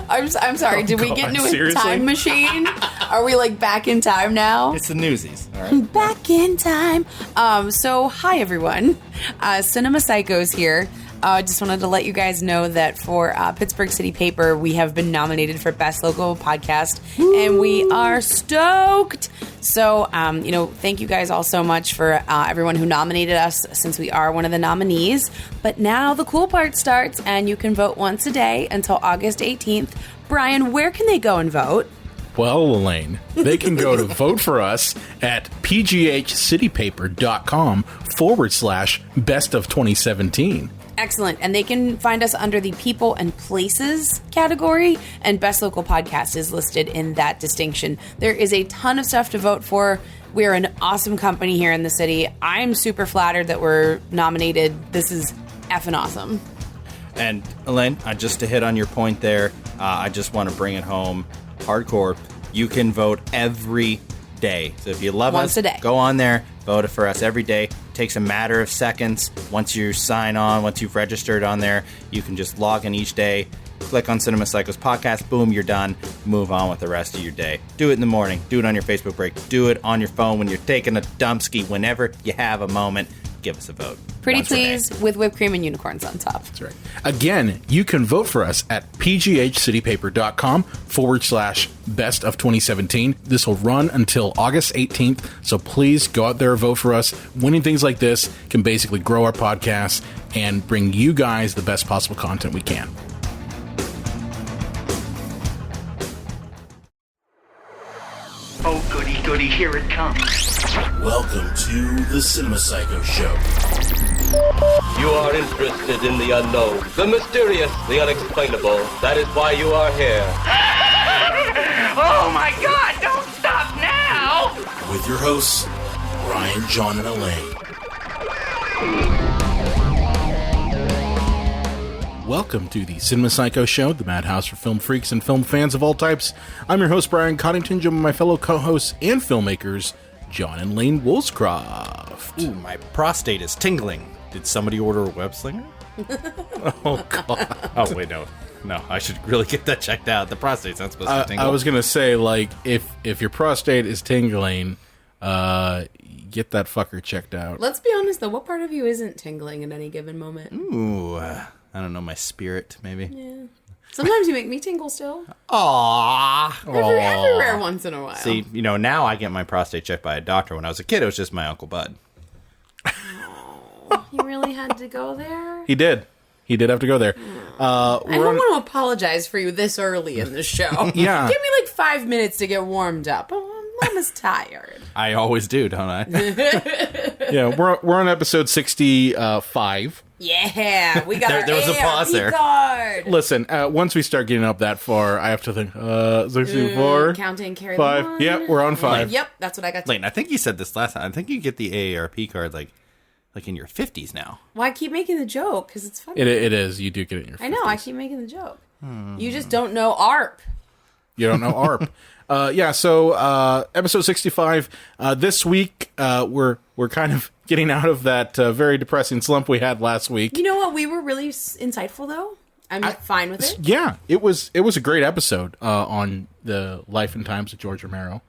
I'm sorry. Did we get into a time machine? Are we like back in time now? It's the Newsies. All right. Back in time. So hi everyone. Cinema Psychos here. I just wanted to let you guys know that for Pittsburgh City Paper, we have been nominated for Best Local Podcast, and we are stoked. So, thank you guys all so much for everyone who nominated us, since we are one of the nominees. But now the cool part starts, and you can vote once a day until August 18th. Brian, where can they go and vote? Well, Elaine, they can go to vote for us at pghcitypaper.com/best of 2017. Excellent. And they can find us under the People and Places category, and Best Local Podcast is listed in that distinction. There is a ton of stuff to vote for. We're an awesome company here in the city. I'm super flattered that we're nominated. This is effing awesome. And Elaine, just to hit on your point there, I just want to bring it home hardcore. You can vote every day. So if you love Once us, a day. Go on there, vote for us every day. Takes a matter of seconds. Once you sign on, once you've registered on there, you can just log in each day, click on Cinema Psychos Podcast, boom, you're done. Move on with the rest of your day. Do it in the morning. Do it on your Facebook break. Do it on your phone when you're taking a dumpski. Whenever you have a moment, give us a vote. Pretty please with whipped cream and unicorns on top. That's right. Again, you can vote for us at pghcitypaper.com/best of 2017. This will run until August 18th, so please go out there and vote for us. Winning things like this can basically grow our podcast and bring you guys the best possible content we can. Oh, goody, goody, here it comes. Welcome to the Cinema Psycho Show. You are interested in the unknown, the mysterious, the unexplainable. That is why you are here. Oh my God, don't stop now! With your hosts, Brian, John, and Elaine. Welcome to the Cinema Psycho Show, the madhouse for film freaks and film fans of all types. I'm your host, Brian Coddington, joined by my fellow co-hosts and filmmakers, John and Lane Woolscroft. Ooh, my prostate is tingling. Did somebody order a web slinger? Oh, God. Oh, wait, no. No, I should really get that checked out. The prostate's not supposed to tingle. I was going to say, like, if your prostate is tingling, get that fucker checked out. Let's be honest, though. What part of you isn't tingling at any given moment? Ooh, I don't know, my spirit, maybe. Yeah. Sometimes you make me tingle still. Aww. Every rare once in a while. See, now I get my prostate checked by a doctor. When I was a kid, it was just my Uncle Bud. You really had to go there? He did. He did have to go there. I don't want to apologize for you this early in the show. Yeah. Give me like 5 minutes to get warmed up. Oh, Mama's tired. I always do, don't I? Yeah, we're on episode 65. Yeah, we got there was a pause there. Card. Listen, once we start getting up that far, I have to think, 64? Counting, carry 5. the one. Yep, we're on 5. Yep, that's what I got. Layton, I think you said this last time. I think you get the AARP card like in your 50s now. Well, I keep making the joke because it's funny. It is. You do get it in your 50s. I know, I keep making the joke. You just don't know ARP. You don't know ARP. So episode 65. This week, we're kind of getting out of that very depressing slump we had last week. You know what? We were really insightful, though. I'm fine with it. Yeah, it was a great episode on the life and times of George Romero.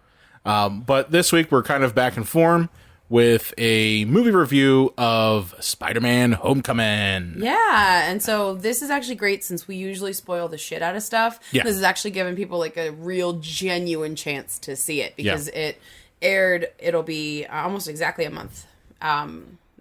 But this week, we're kind of back in form with a movie review of Spider-Man Homecoming. Yeah, and so this is actually great since we usually spoil the shit out of stuff. Yeah. This is actually giving people like a real genuine chance to see it because it aired, it'll be almost exactly a month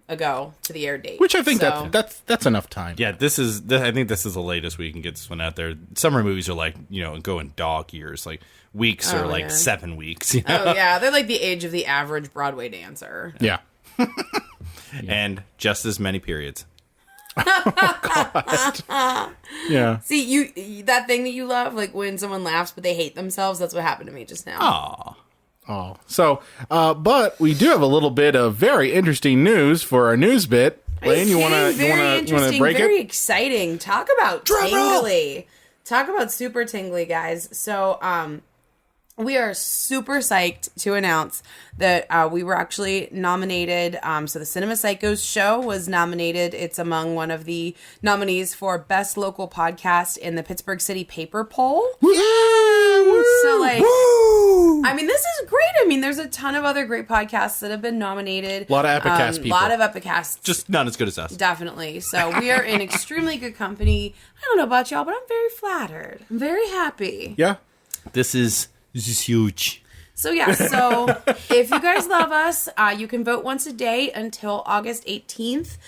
ago to the air date. Which I think that's enough time. Yeah, I think this is the latest we can get this one out there. Summer movies are like, go in dog years, like weeks or like 7 weeks. You know? Oh, yeah, they're like the age of the average Broadway dancer. Yeah. And just as many periods. Oh, God. Yeah. See, that thing that you love, like when someone laughs but they hate themselves, that's what happened to me just now. Aw. Oh, so, but we do have a little bit of very interesting news for our news bit. Lane, you want to break very it? exciting. Talk about tingly. Talk about super tingly, guys. So, We are super psyched to announce that we were actually nominated. So the Cinema Psychos show was nominated. It's among one of the nominees for Best Local Podcast in the Pittsburgh City Paper Poll. So, like, I mean, this is great. I mean, there's a ton of other great podcasts that have been nominated. A lot of Epicast people. A lot of Epicasts. Just not as good as us. Definitely. So we are in extremely good company. I don't know about y'all, but I'm very flattered. I'm very happy. Yeah. This is huge. So yeah, so if you guys love us, you can vote once a day until August 18th.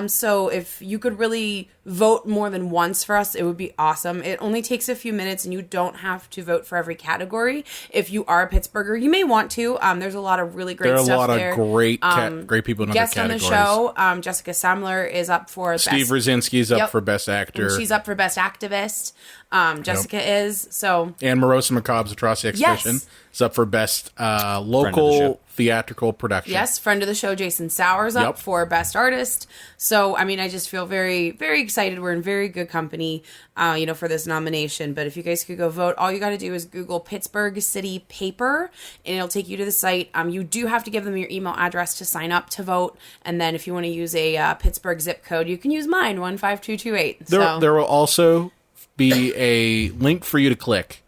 So if you could really vote more than once for us, it would be awesome. It only takes a few minutes and you don't have to vote for every category. If you are a Pittsburgher, you may want to. There's a lot of really great stuff there. There are a lot of great people in other guests categories. On the show, Jessica Samler is up for Steve Rosinski's up for Best Actor. And she's up for Best Activist. Jessica is. So and Marosa Macabre's Atrocity Exhibition is up for Best Local Theatrical Production. Yes, friend of the show Jason Sauer's up for Best Artist. So, I mean, I just feel very, very excited. We're in very good company, for this nomination. But if you guys could go vote, all you got to do is Google Pittsburgh City Paper, and it'll take you to the site. You do have to give them your email address to sign up to vote. And then if you want to use a Pittsburgh zip code, you can use mine, 15228. There will also be a link for you to click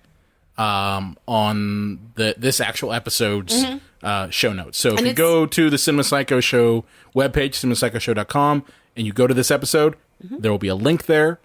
on this actual episode's show notes. So if you go to the Cinema Psycho Show webpage, cinemapsychoshow.com, and you go to this episode, there will be a link there.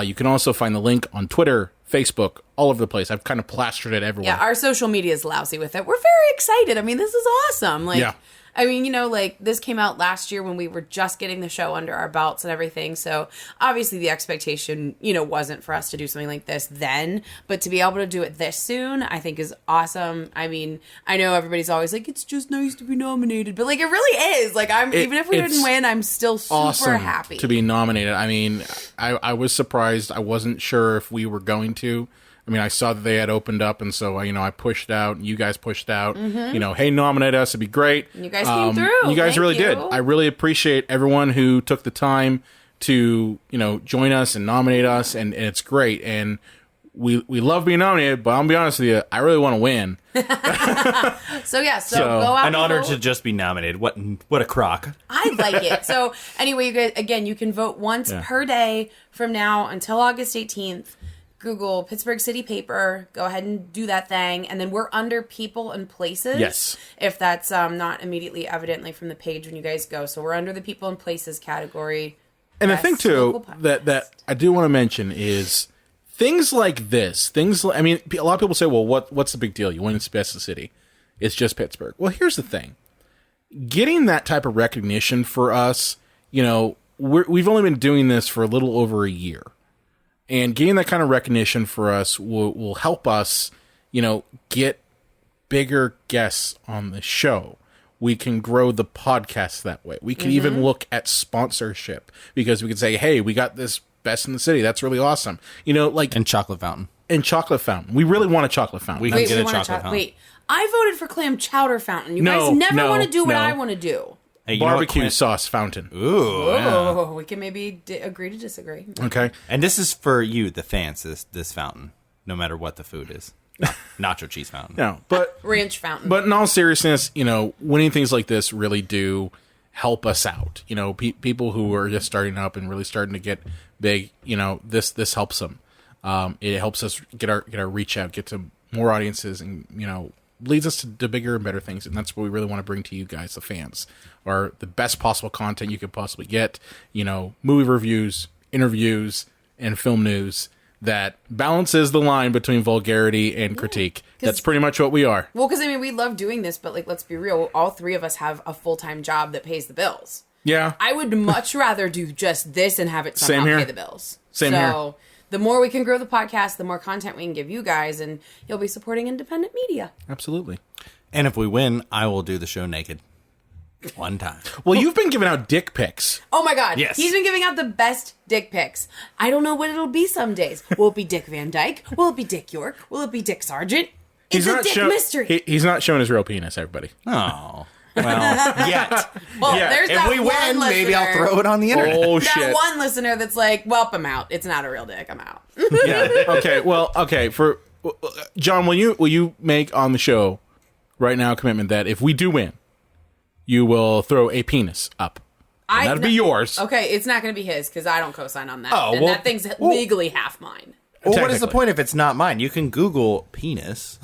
You can also find the link on Twitter, Facebook, all over the place. I've kind of plastered it everywhere. Yeah, our social media is lousy with it. We're very excited. I mean, this is awesome. Like, I mean, this came out last year when we were just getting the show under our belts and everything. So obviously the expectation, wasn't for us to do something like this then, but to be able to do it this soon, I think is awesome. I mean, I know everybody's always like, it's just nice to be nominated, but like, it really is. Like, even if we didn't win, I'm still super happy to be nominated. I mean, I was surprised. I wasn't sure if we were going to. I mean, I saw that they had opened up, and so, I pushed out, and you guys pushed out, hey, nominate us, it'd be great. And you guys came through. You guys really did. I really appreciate everyone who took the time to, join us and nominate us, and it's great. And we love being nominated, but I'll be honest with you, I really want to win. So go out. An honor to just be nominated. What a crock. I like it. So anyway, you guys, again, you can vote once per day from now until August 18th. Google Pittsburgh City Paper, go ahead and do that thing, and then we're under people and places. Yes. If that's not immediately evidently from the page when you guys go. So we're under the people and places category. And the thing, too, that I do want to mention is things like this. A lot of people say, well, what's the big deal? You win the best of the city. It's just Pittsburgh. Well, here's the thing. Getting that type of recognition for us, we've only been doing this for a little over a year. And getting that kind of recognition for us will help us, get bigger guests on the show. We can grow the podcast that way. We can even look at sponsorship because we can say, hey, we got this best in the city. That's really awesome. And chocolate fountain. We really want a chocolate fountain. We can get a chocolate fountain. Wait, I voted for clam chowder fountain. You guys never want to do what I want to do. Hey, barbecue sauce fountain. Ooh, we can maybe agree to disagree. Okay. And this is for you, the fans, this fountain, no matter what the food is. Nacho cheese fountain. No, but ranch fountain. But in all seriousness, winning things like this really do help us out. People who are just starting up and really starting to get big, this helps them. It helps us get our reach out, get to more audiences, and leads us to bigger and better things, and that's what we really want to bring to you guys, the fans, are the best possible content you could possibly get. Movie reviews, interviews, and film news that balances the line between vulgarity and critique. That's pretty much what we are. Well, because we love doing this, but let's be real. All three of us have a full-time job that pays the bills. Yeah, I would much rather do just this and have it somehow pay the bills. Same here. The more we can grow the podcast, the more content we can give you guys, and you'll be supporting independent media. Absolutely. And if we win, I will do the show naked. One time. Well, you've been giving out dick pics. Oh my God. Yes. He's been giving out the best dick pics. I don't know what it'll be some days. Will it be Dick Van Dyke? Will it be Dick York? Will it be Dick Sargent? It's a dick mystery. He's not showing his real penis, everybody. Oh. Well, yet. Well, there's if we win, maybe I'll throw it on the internet. Oh, shit. That one listener that's like, well, I'm out. It's not a real dick. I'm out. Yeah. Okay. Well, okay. For John, will you make on the show right now a commitment that if we do win, you will throw a penis up? And that'd be yours. Okay, it's not going to be his because I don't co-sign on that. Oh, and that thing's legally half mine. Well, what is the point if it's not mine? You can Google penis.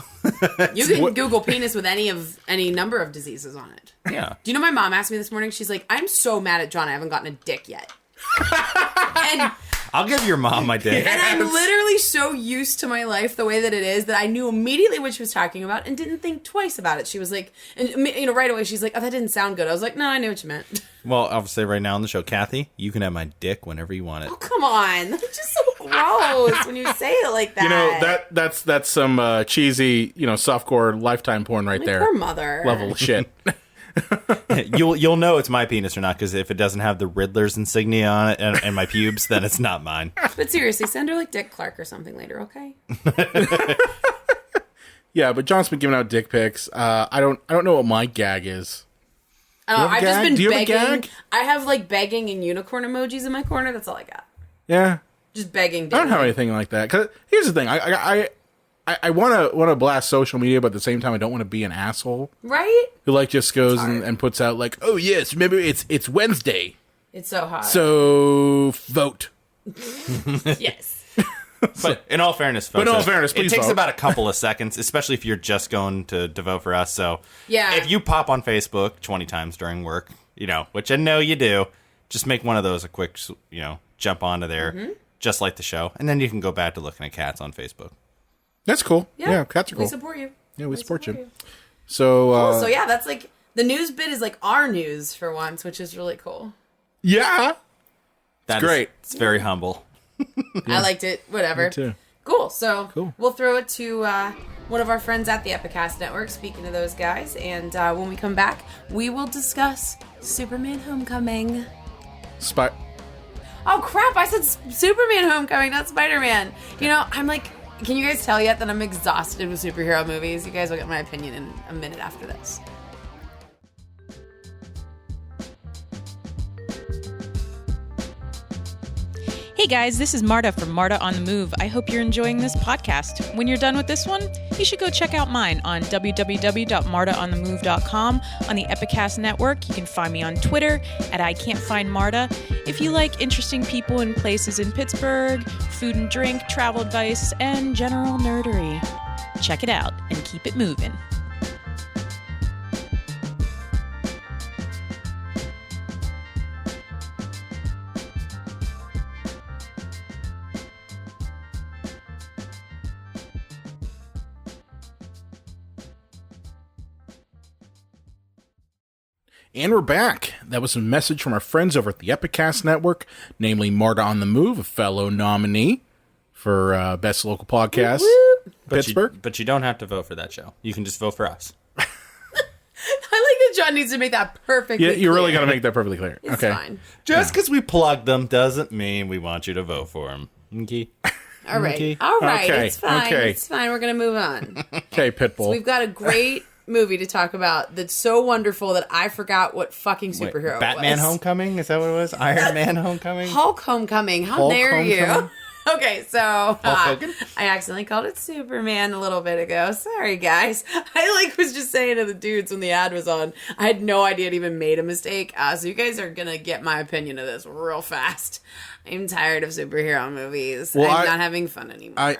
You can Google penis with any number of diseases on it. Yeah. Do you know my mom asked me this morning? She's like, I'm so mad at John. I haven't gotten a dick yet. And I'll give your mom my dick. And I'm literally so used to my life the way that it is that I knew immediately what she was talking about and didn't think twice about it. She was like, and right away she's like, oh, that didn't sound good. I was like, no, I knew what you meant. Well, I'll say right now on the show, Kathy, you can have my dick whenever you want it. Oh, come on. That's just so gross when you say it like that. That's some cheesy, softcore Lifetime porn right there. Poor mother. Level of shit. You'll know it's my penis or not, because if it doesn't have the Riddler's insignia on it and my pubes, then it's not mine. But seriously, send her like Dick Clark or something later, okay? Yeah, but John's been giving out dick pics. I don't know what my gag is. I've just been Do you begging. have a gag? I have like begging and unicorn emojis in my corner. That's all I got. Yeah, just begging. I don't have anything like that. Cause here's the thing, I want to blast social media, but at the same time, I don't want to be an asshole. Right? Who just goes and puts out like, oh yes, remember it's Wednesday. It's so hot. So vote. Yes. But in all fairness, folks, please it takes vote. about a couple of seconds, especially if you're just going to vote for us. So yeah, if you pop on Facebook 20 times during work, which I know you do, just make one of those a quick, jump onto there, just like the show, and then you can go back to looking at cats on Facebook. That's cool. Yeah, cats are cool. We support you. Yeah, we support you. So, cool. So yeah, that's like the news bit is like our news for once, which is really cool. Yeah, That's great. It's very humble. I liked it. Whatever. Me too. Cool. So we'll throw it to one of our friends at the Epicast Network. Speaking of those guys, and when we come back, we will discuss Superman Homecoming. Oh crap! I said Superman Homecoming, not Spider-Man. I'm like, can you guys tell yet that I'm exhausted with superhero movies? You guys will get my opinion in a minute after this. Hey guys, this is Marta from Marta on the Move. I hope you're enjoying this podcast. When you're done with this one, you should go check out mine on www.martaonthemove.com. On the Epicast Network, you can find me on Twitter at ICan'tFindMarta. If you like interesting people and places in Pittsburgh, food and drink, travel advice, and general nerdery, check it out and keep it moving. And we're back. That was a message from our friends over at the Epicast Network, namely Marta on the Move, a fellow nominee for Best Local Podcast, Pittsburgh. But you don't have to vote for that show. You can just vote for us. I like that John needs to make that perfectly clear. Yeah, you're really going to make that perfectly clear. It's fine. Just because we plugged them doesn't mean we want you to vote for them. Okay? All right. Okay. All right. Okay. It's fine. Okay. It's fine. We're going to move on. Okay, Pitbull. So we've got a great movie to talk about that's so wonderful that I forgot what fucking superhero Batman it was. Homecoming? Is that what it was? Iron Man Homecoming? Hulk Homecoming. How Hulk dare you? Homecoming? Okay, so Hogan? I accidentally called it Superman a little bit ago. Sorry, guys. I was just saying to the dudes when the ad was on, I had no idea it even made a mistake. So you guys are going to get my opinion of this real fast. I'm tired of superhero movies. Well, I'm not having fun anymore.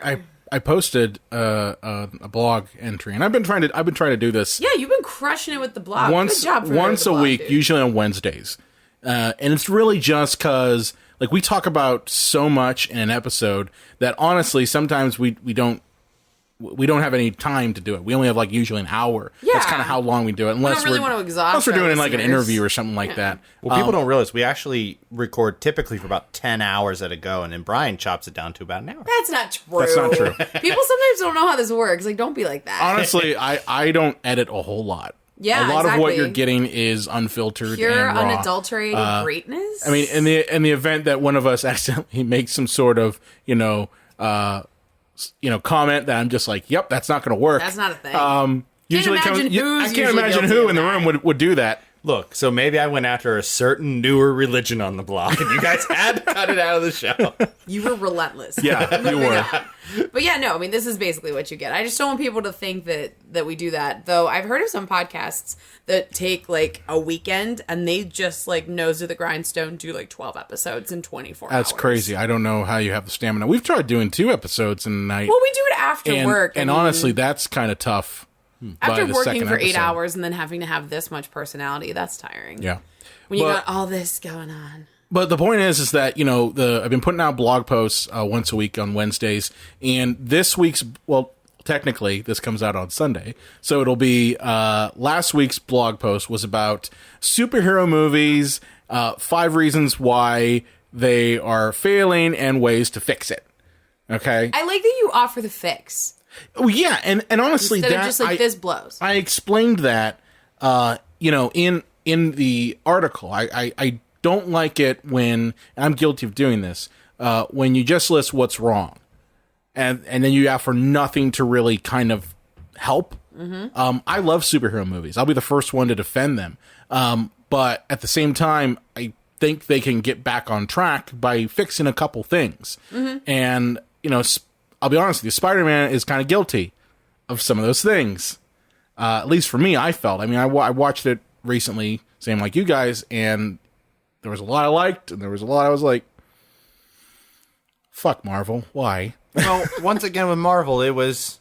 I posted a blog entry, and I've been trying to do this. Yeah, you've been crushing it with the blog. Good job for once the a blog, week, dude. usually on Wednesdays, and it's really just because we talk about so much in an episode that honestly sometimes we don't have any time to do it. We only have usually an hour. Yeah. That's kind of how long we do it. Unless don't really want to exhaust unless we're our doing an listeners. interview or something like that. Well, people don't realize we actually record typically for about 10 hours at a go, and then Brian chops it down to about an hour. That's not true. That's not true. People sometimes don't know how this works. Don't be like that. Honestly, I don't edit a whole lot. Yeah, a lot of what exactly. you're getting is unfulfiltered Pure, and raw. unadulterated greatness. I mean, in the event that one of us accidentally makes some sort of comment that I'm just like, yep, that's not going to work. That's not a thing. Usually imagine I who's can't usually imagine guilty who of in the that. room would do that. Look, so maybe I went after a certain newer religion on the block, and you guys had to cut it out of the show. You were relentless. Yeah, you were. But yeah, no, I mean, this is basically what you get. I just don't want people to think that we do that. Though I've heard of some podcasts that take like a weekend and they just like nose to the grindstone, do like 12 episodes in 24 hours. That's crazy. I don't know how you have the stamina. We've tried doing 2 episodes in a night. Well, we do it after work. And honestly, that's kind of tough. After working for 8 hours and then having to have this much personality, that's tiring. Yeah. When you got all this going on. But the point is that, you know, I've been putting out blog posts once a week on Wednesdays, and this week's, well, technically this comes out on Sunday, so it'll be last week's blog post was about superhero movies, 5 reasons why they are failing and ways to fix it. Okay? I like that you offer the fix. Oh, yeah, and honestly, instead that of just like this blows. I explained that, you know, in the article. I don't like it when, and I'm guilty of doing this, when you just list what's wrong, and then you ask for nothing to really kind of help. Mm-hmm. I love superhero movies. I'll be the first one to defend them. But at the same time, I think they can get back on track by fixing a couple things. Mm-hmm. And, you know, I'll be honest with you, Spider-Man is kind of guilty of some of those things. At least for me, I felt. I mean, I watched it recently, same like you guys, and there was a lot I liked, and there was a lot I was like, fuck Marvel, why? Well, once again with Marvel, it was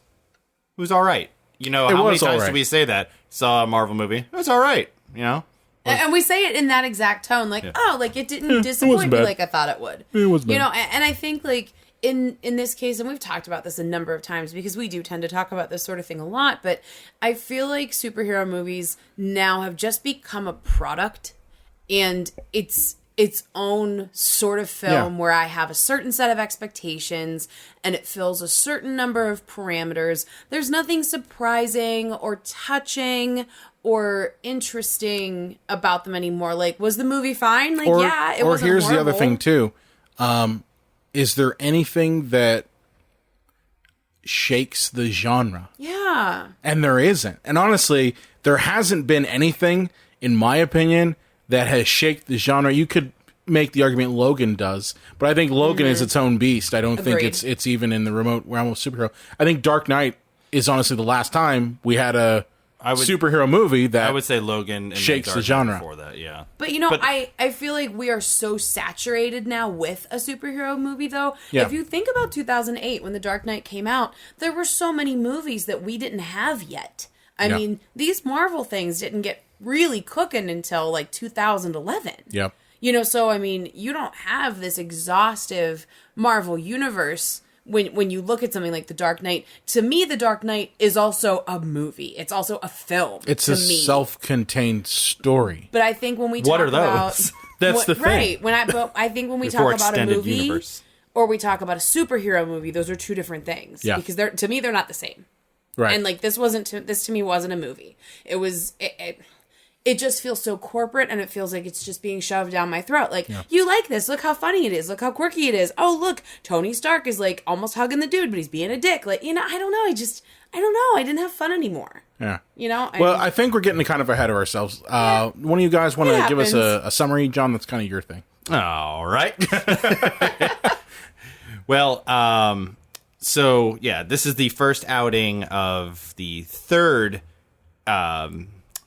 all right. You know, how many times did we say that? Saw a Marvel movie, it was all right, you know? And we say it in that exact tone, like, oh, like, it didn't disappoint me like I thought it would. It was bad. You know, and I think, like, in this case, and we've talked about this a number of times because we do tend to talk about this sort of thing a lot, but I feel like superhero movies now have just become a product, and it's its own sort of film where I have a certain set of expectations and it fills a certain number of parameters. There's nothing surprising or touching or interesting about them anymore. Like, was the movie fine? Like, yeah, it wasn't here's horrible. the other thing too. Is there anything that shakes the genre? Yeah. And there isn't. And honestly, there hasn't been anything, in my opinion, that has shaken the genre. You could make the argument Logan does, but I think Logan is its own beast. I don't think it's even in the remote realm of superhero. I think Dark Knight is honestly the last time we had a superhero movie that I would say Logan and shakes the genre. Before that, yeah. But you know, I feel like we are so saturated now with a superhero movie, though. Yeah. If you think about 2008 when The Dark Knight came out, there were so many movies that we didn't have yet. I mean, these Marvel things didn't get really cooking until like 2011. Yep. You know, so I mean, you don't have this exhaustive Marvel universe when you look at something like The Dark Knight. To me, The Dark Knight is also a movie. It's also a film. It's a self-contained story. But I think when we talk what are those? about That's the thing. Right. But I think when we talk about a movie or we talk about a superhero movie, those are two different things. Yeah. Because to me, they're not the same. Right. And like this to me wasn't a movie. It was it just feels so corporate, and it feels like it's just being shoved down my throat. Like, you like this? Look how funny it is. Look how quirky it is. Oh, look, Tony Stark is like almost hugging the dude, but he's being a dick. Like, you know, I don't know. I don't know. I didn't have fun anymore. Yeah. You know? I think we're getting kind of ahead of ourselves. One of you guys want to give us a summary? John, that's kind of your thing. All right. Well, so, yeah, this is the first outing of the third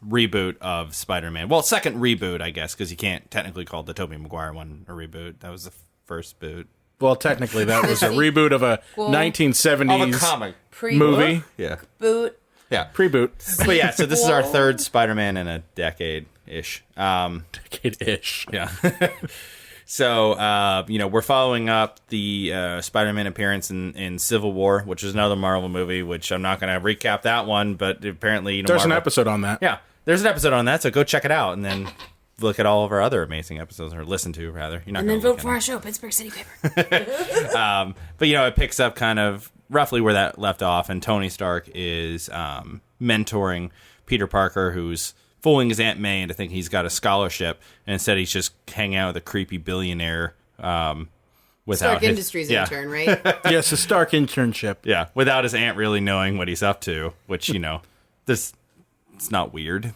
reboot of Spider-Man. Well, second reboot, I guess, because you can't technically call the Tobey Maguire one a reboot. That was the first boot. Well, technically, that was a reboot of a 1970s of a comic movie. Yeah. Boot. Yeah. Pre-boot. But yeah, so this is our third Spider-Man in a decade-ish. Decade-ish. Yeah. So, you know, we're following up the Spider-Man appearance in Civil War, which is another Marvel movie, which I'm not going to recap that one, but apparently, you know, there's Marvel, an episode on that. Yeah, there's an episode on that, so go check it out, and then look at all of our other amazing episodes, or listen to, rather. You're not and then vote for our show, Pittsburgh City Paper. But, you know, it picks up kind of roughly where that left off, and Tony Stark is mentoring Peter Parker, who's fooling his Aunt May into thinking he's got a scholarship, and instead he's just hanging out with a creepy billionaire without Stark Industries intern, right? Yes, a Stark internship. Yeah, without his aunt really knowing what he's up to, which, you know, this it's not weird.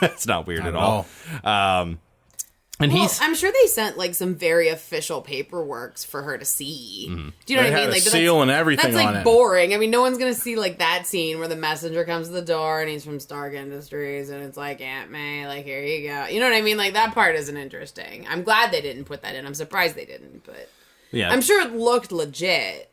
It's not weird Not at all. And I'm sure they sent like some very official paperwork for her to see. Mm-hmm. Do you know They what I had mean? a Like seal and everything That's like on it. boring. I mean, no one's gonna see like that scene where the messenger comes to the door and he's from Stark Industries and it's like Aunt May, like here you go. You know what I mean? Like that part isn't interesting. I'm glad they didn't put that in. I'm surprised they didn't, but yeah, I'm sure it looked legit.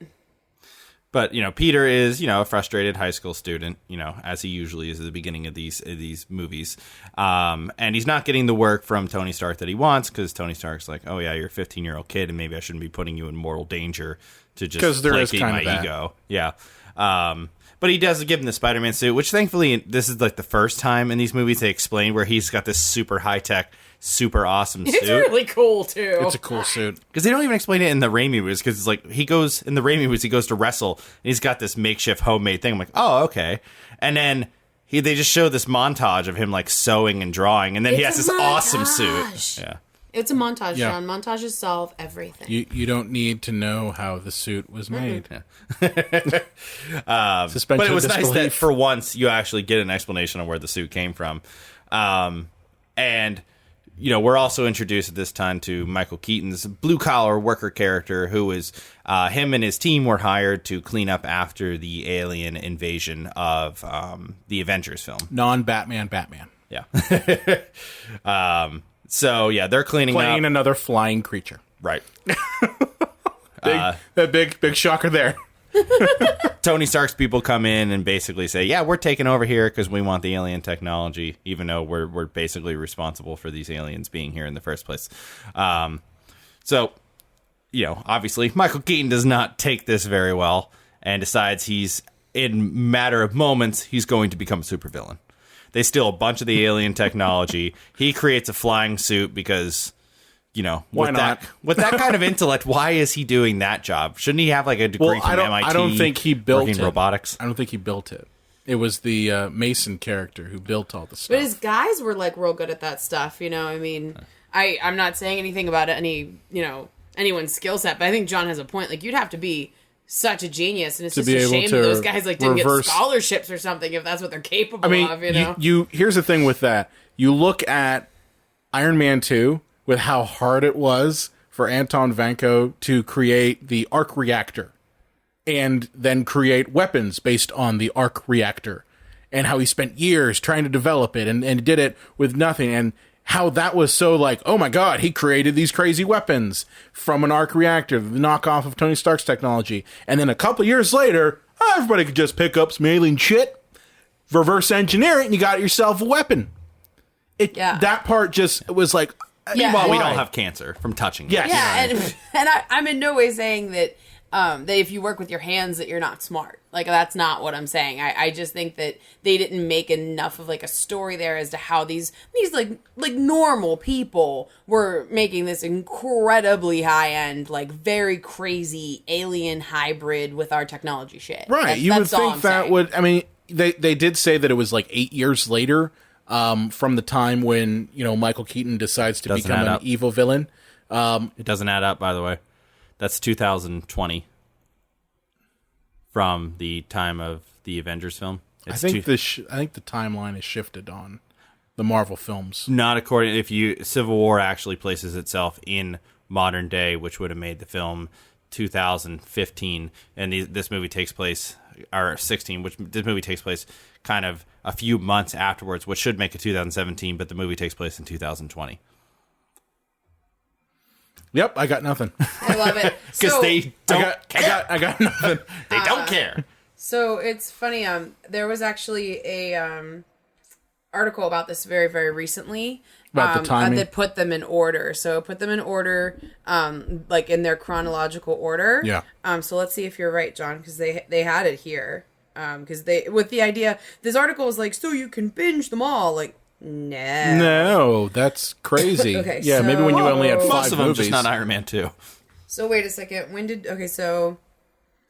But, Peter is, a frustrated high school student, as he usually is at the beginning of these movies. And he's not getting the work from Tony Stark that he wants because Tony Stark's like, oh, yeah, you're a 15-year-old kid and maybe I shouldn't be putting you in mortal danger to just placate my ego. Yeah. But he does give him the Spider-Man suit, which thankfully, this is like the first time in these movies they explain where he's got this super high-tech, super awesome suit. It's really cool, too. It's a cool suit. Because they don't even explain it in the Raimi movies, because it's like, in the Raimi movies, he goes to wrestle, and he's got this makeshift homemade thing. I'm like, oh, okay. And then they just show this montage of him, like, sewing and drawing, and then he has this awesome suit. Yeah. It's a montage, Sean. Montages solve everything. You don't need to know how the suit was made. But it was nice that for once you actually get an explanation on where the suit came from. And, we're also introduced at this time to Michael Keaton's blue-collar worker character, who is, him and his team were hired to clean up after the alien invasion of the Avengers film. Non-Batman Batman. Yeah. So, yeah, they're cleaning up. Playing another flying creature. Right. Big shocker there. Tony Stark's people come in and basically say, yeah, we're taking over here because we want the alien technology, even though we're basically responsible for these aliens being here in the first place. So, obviously, Michael Keaton does not take this very well and decides in matter of moments, he's going to become a supervillain. They steal a bunch of the alien technology. He creates a flying suit because, why not? With that kind of intellect, why is he doing that job? Shouldn't he have like a degree from MIT? I don't think he built it. Robotics. I don't think he built it. It was the Mason character who built all the stuff. But his guys were like real good at that stuff. I mean, I'm not saying anything about anyone's skill set, but I think John has a point. Like, you'd have to be such a genius, and it's just a shame that those guys didn't get scholarships or something if that's what they're capable of. Here's the thing with that. You look at Iron Man 2 with how hard it was for Anton Vanko to create the arc reactor and then create weapons based on the arc reactor, and how he spent years trying to develop it and did it with nothing, and how that was so like, oh my god, he created these crazy weapons from an arc reactor, the knockoff of Tony Stark's technology. And then a couple years later, everybody could just pick up some alien shit, reverse engineer it, and you got yourself a weapon. That part just was like, meanwhile, we don't have cancer from touching it. Yes. Yeah, and I'm in no way saying that if you work with your hands that you're not smart. Like, that's not what I'm saying. I just think that they didn't make enough of like a story there as to how these like normal people were making this incredibly high end, like very crazy alien hybrid with our technology shit. Right. You would think that would, I mean, they did say that it was like 8 years later from the time when, Michael Keaton decides to become an evil villain. It doesn't add up, by the way. That's 2020 from the time of the Avengers film. I think the timeline is shifted on the Marvel films. Not according Civil War actually places itself in modern day, which would have made the film 2015, and this movie takes place, or 16, which this movie takes place kind of a few months afterwards, which should make it 2017, but the movie takes place in 2020. Yep, I got nothing. I love it. Because they don't care. I got nothing. They don't care. So it's funny. There was actually a article about this very, very recently. About the timing? That put them in order. So it put them in order, like in their chronological order. Yeah. So let's see if you're right, John, because they had it here. Because with the idea, this article was like, so you can binge them all. Like, no, that's crazy. Okay, yeah, maybe when you only had 5 most of them, movies. just not Iron Man 2. So wait a second. So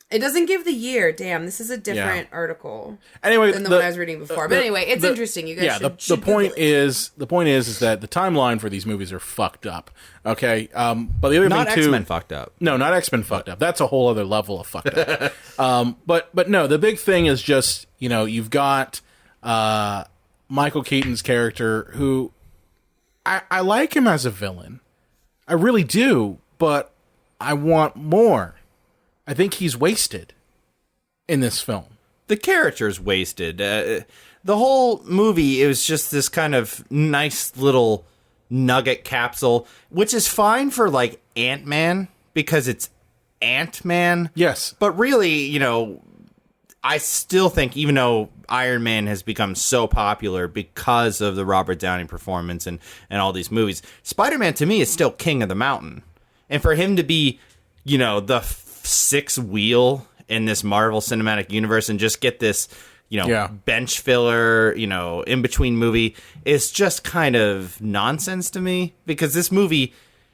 it doesn't give the year. Damn, this is a different article. Anyway, than the one I was reading before. But anyway, it's interesting. You guys should the point is that the timeline for these movies are fucked up. Okay, but the other not thing too, X-Men fucked up. No, not X-Men fucked up. That's a whole other level of fucked up. But no, the big thing is just you've got Michael Keaton's character, who I like him as a villain. I really do, but I want more. I think he's wasted in this film. The character's wasted. The whole movie, it was just this kind of nice little nugget capsule, which is fine for, like, Ant-Man, because it's Ant-Man. Yes. But really, I still think, even though Iron Man has become so popular because of the Robert Downey performance and all these movies, Spider-Man, to me, is still king of the mountain. And for him to be, the sixth wheel in this Marvel Cinematic Universe and just get this, bench filler, in between movie is just kind of nonsense to me, because this movie,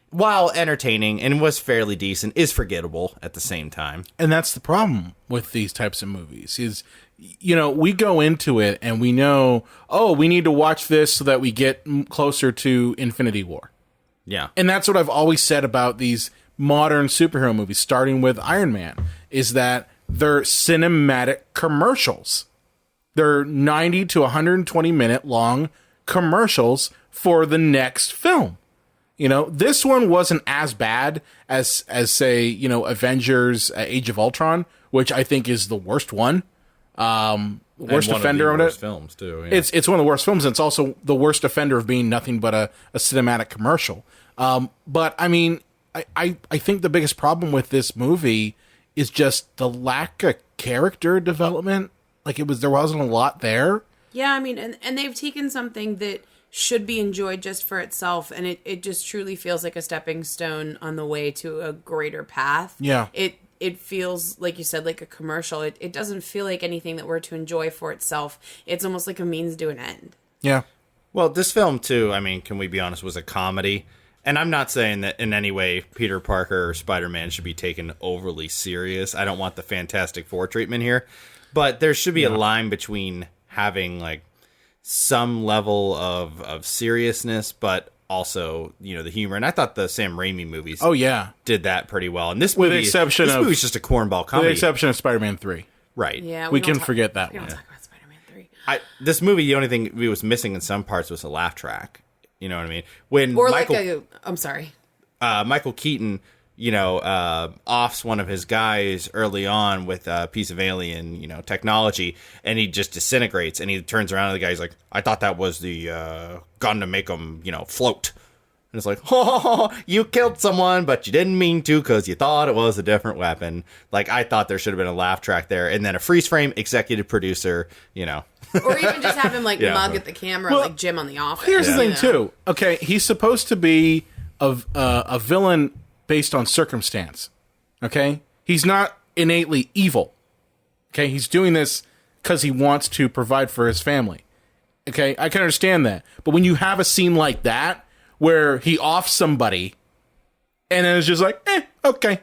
while entertaining and was fairly decent, is forgettable at the same time. And that's the problem with these types of movies is, we go into it and we know, we need to watch this so that we get closer to Infinity War. Yeah. And that's what I've always said about these modern superhero movies, starting with Iron Man, is that they're cinematic commercials. They're 90 to 120 minute long commercials for the next film. This one wasn't as bad as say, Avengers Age of Ultron, which I think is the worst one. Worst offender of it. Worst films too. Yeah. It's one of the worst films, and it's also the worst offender of being nothing but a cinematic commercial. But I mean, I think the biggest problem with this movie is just the lack of character development. Like there wasn't a lot there. Yeah, I mean, and they've taken something that should be enjoyed just for itself, and it just truly feels like a stepping stone on the way to a greater path. Yeah. It feels, like you said, like a commercial. It doesn't feel like anything that we're to enjoy for itself. It's almost like a means to an end. Yeah. Well, this film, too, I mean, can we be honest, was a comedy. And I'm not saying that in any way Peter Parker or Spider-Man should be taken overly serious. I don't want the Fantastic Four treatment here. But there should be a line between having, like, some level of seriousness, but also, the humor. And I thought the Sam Raimi movies did that pretty well. And this movie's just a cornball comedy. With the exception of Spider-Man 3. Right. Yeah, we can forget that one. We don't talk about Spider-Man 3. This movie, the only thing we was missing in some parts was a laugh track. You know what I mean? When I'm sorry. Michael Keaton, offs one of his guys early on with a piece of alien, technology, and he just disintegrates, and he turns around to the guy, he's like, I thought that was the gun to make him, float. And it's like, oh, you killed someone, but you didn't mean to because you thought it was a different weapon. Like, I thought there should have been a laugh track there, and then a freeze frame, executive producer, Or even just have him, mug at the camera, like Jim on The Office. Here's the thing, too. Okay, he's supposed to be a villain based on circumstance. Okay? He's not innately evil. Okay? He's doing this because he wants to provide for his family. Okay? I can understand that. But when you have a scene like that, where he offs somebody, and then it's just like, okay.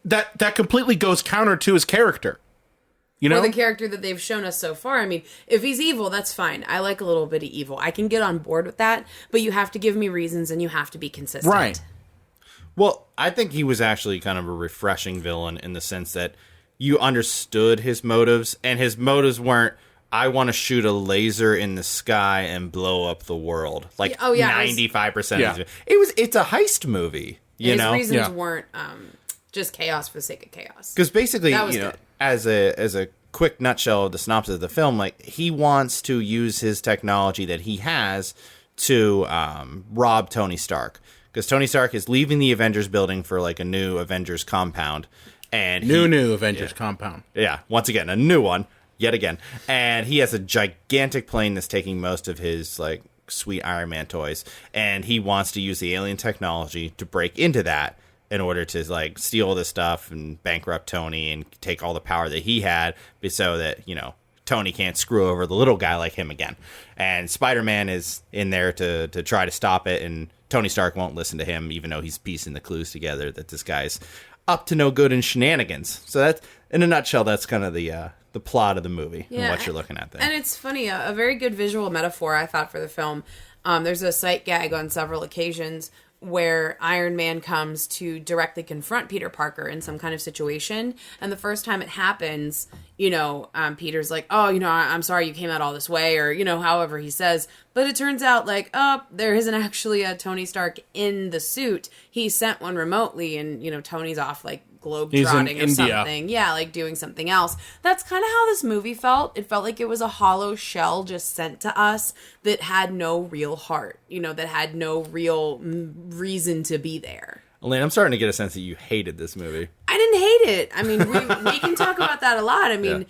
That completely goes counter to his character. Or the character that they've shown us so far. I mean, if he's evil, that's fine. I like a little bit of evil. I can get on board with that, but you have to give me reasons and you have to be consistent. Right. Well, I think he was actually kind of a refreshing villain in the sense that you understood his motives, and his motives weren't, I want to shoot a laser in the sky and blow up the world. Like 95% of it. It's a heist movie, His reasons weren't just chaos for the sake of chaos. Because basically, as a quick nutshell of the synopsis of the film, like, he wants to use his technology that he has to rob Tony Stark. Because Tony Stark is leaving the Avengers building for, like, a new Avengers compound. And new Avengers compound. Yeah, once again, a new one, yet again. And he has a gigantic plane that's taking most of his, like, sweet Iron Man toys. And he wants to use the alien technology to break into that in order to, like, steal all this stuff and bankrupt Tony and take all the power that he had so that, Tony can't screw over the little guy like him again. And Spider-Man is in there to try to stop it, and Tony Stark won't listen to him, even though he's piecing the clues together that this guy's up to no good in shenanigans. So that's, in a nutshell, that's kind of the plot of the movie and what you're looking at there. And it's funny, a very good visual metaphor, I thought, for the film. There's a sight gag on several occasions where Iron Man comes to directly confront Peter Parker in some kind of situation. And the first time it happens, Peter's like, oh, I'm sorry you came out all this way, or, however he says. But it turns out like, oh, there isn't actually a Tony Stark in the suit. He sent one remotely, and, Tony's off like globe-trotting or something. Yeah, like doing something else. That's kind of how this movie felt. It felt like it was a hollow shell just sent to us that had no real heart, that had no real reason to be there. Elaine, I'm starting to get a sense that you hated this movie. I didn't hate it. I mean, we can talk about that a lot. I mean,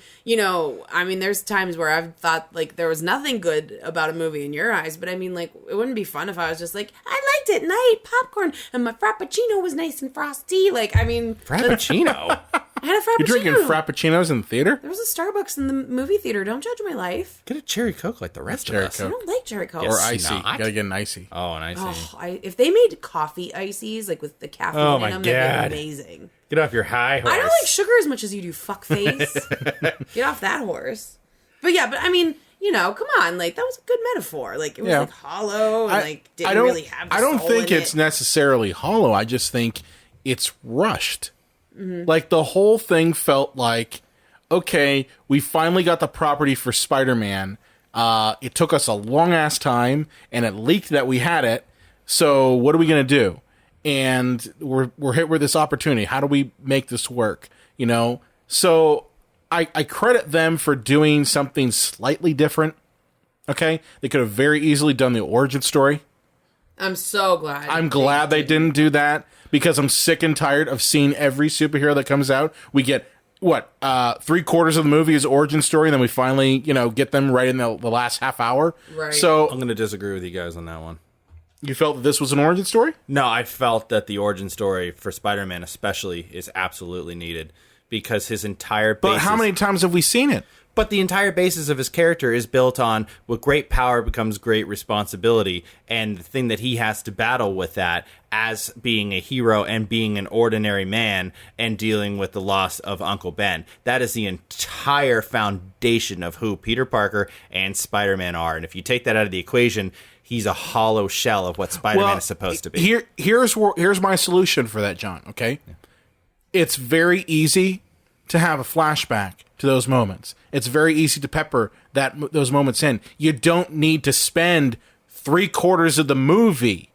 there's times where I've thought, like, there was nothing good about a movie in your eyes, but I mean, like, it wouldn't be fun if I was just like, I liked it and I ate popcorn and my Frappuccino was nice and frosty. Like, I mean... Frappuccino? I had a Frappuccino. You're drinking Frappuccinos in the theater? There was a Starbucks in the movie theater. Don't judge my life. Get a cherry Coke like the rest of us. I don't like cherry Coke. Or icy. Not. You gotta get an icy. Oh, an icy. Oh, if they made coffee ices, like with the caffeine in them, that'd be amazing. Get off your high horse. I don't like sugar as much as you do, fuckface. Get off that horse. But I mean, come on. Like, that was a good metaphor. Like, it was like hollow and didn't really have the I don't soul think in it's it. necessarily hollow. I just think it's rushed. Like, the whole thing felt like, okay, we finally got the property for Spider-Man. It took us a long-ass time, and it leaked that we had it. So what are we going to do? And we're hit with this opportunity. How do we make this work? So I credit them for doing something slightly different. Okay, they could have very easily done the origin story. I'm so glad. I'm glad they didn't do that, because I'm sick and tired of seeing every superhero that comes out. We get 3/4 of the movie is origin story, and then we finally get them right in the last half hour. Right. So I'm going to disagree with you guys on that one. You felt that this was an origin story? No, I felt that the origin story for Spider-Man especially is absolutely needed, because his entire basis... But how many times have we seen it? But the entire basis of his character is built on, with great power becomes great responsibility, and the thing that he has to battle with that as being a hero and being an ordinary man and dealing with the loss of Uncle Ben. That is the entire foundation of who Peter Parker and Spider-Man are. And if you take that out of the equation, he's a hollow shell of what Spider-Man is supposed to be. Here's my solution for that, John, okay? Yeah. It's very easy to have a flashback to those moments. It's very easy to pepper those moments in. You don't need to spend 3/4 of the movie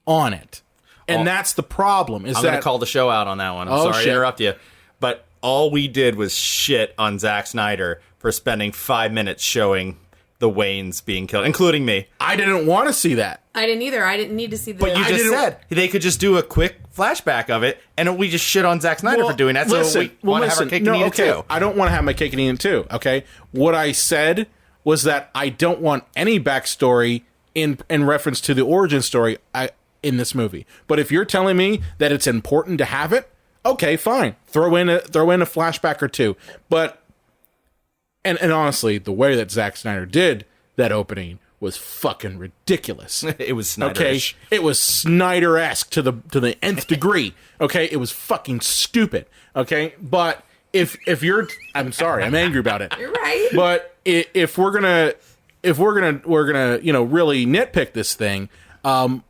on it. And that's the problem. I'm going to call the show out on that one. I'm sorry to interrupt you. But all we did was shit on Zack Snyder for spending 5 minutes showing the Waynes being killed, including me. I didn't want to see that. I didn't either. I didn't need to see the... But you just said they could just do a quick flashback of it, and we just shit on Zack Snyder for doing that, so we want to have our cake and eat it too. I don't want to have my cake and eat it too, okay? What I said was that I don't want any backstory in reference to the origin story in this movie. But if you're telling me that it's important to have it, okay, fine. Throw in a flashback or two. But and honestly, the way that Zack Snyder did that opening was fucking ridiculous. It was Snyder-ish. Okay? It was Snyder-esque to the nth degree. Okay? It was fucking stupid. Okay? But if you're... I'm sorry. I'm angry about it. You're right. But if we're gonna really nitpick this thing, I'm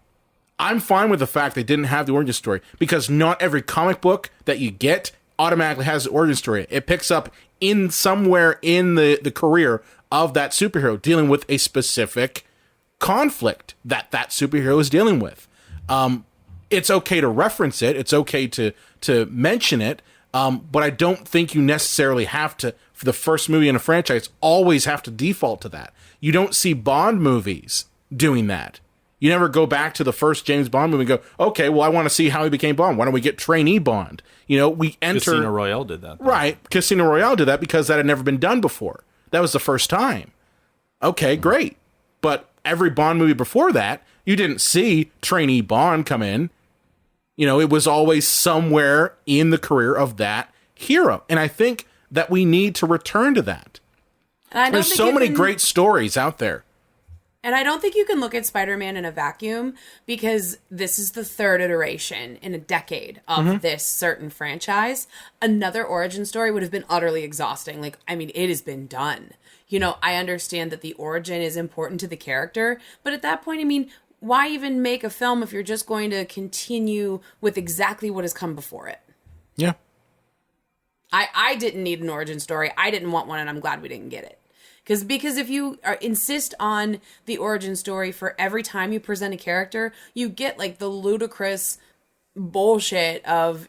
fine with the fact they didn't have the origin story, because not every comic book that you get automatically has the origin story. It picks up in somewhere in the career of that superhero dealing with a specific conflict that superhero is dealing with. It's okay to reference it. It's okay to mention it. But I don't think you necessarily have to, for the first movie in a franchise, always have to default to that. You don't see Bond movies doing that. You never go back to the first James Bond movie and go, okay, well, I want to see how he became Bond. Why don't we get trainee Bond? We enter... Casino Royale did that. Though. Right. Casino Royale did that because that had never been done before. That was the first time. Okay, great. But every Bond movie before that, you didn't see trainee Bond come in. It was always somewhere in the career of that hero. And I think that we need to return to that. There's so many great stories out there. And I don't think you can look at Spider-Man in a vacuum, because this is the third iteration in a decade of this certain franchise. Another origin story would have been utterly exhausting. It has been done. I understand that the origin is important to the character, but at that point, why even make a film if you're just going to continue with exactly what has come before it? Yeah. I didn't need an origin story. I didn't want one, and I'm glad we didn't get it. Because if you insist on the origin story for every time you present a character, you get like the ludicrous bullshit of,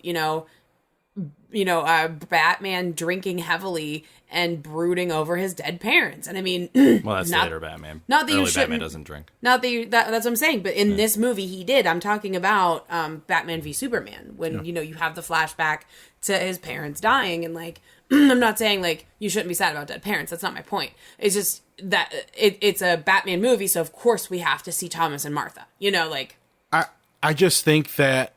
Batman drinking heavily and brooding over his dead parents. And I mean, well, that's later Batman. Not that Early you shouldn't. Batman doesn't drink. Not that you. That's what I'm saying. But in this movie, he did. I'm talking about Batman v Superman when you have the flashback to his parents dying, and like I'm not saying like you shouldn't be sad about dead parents. That's not my point. It's just that it's a Batman movie, so of course we have to see Thomas and Martha. I just think that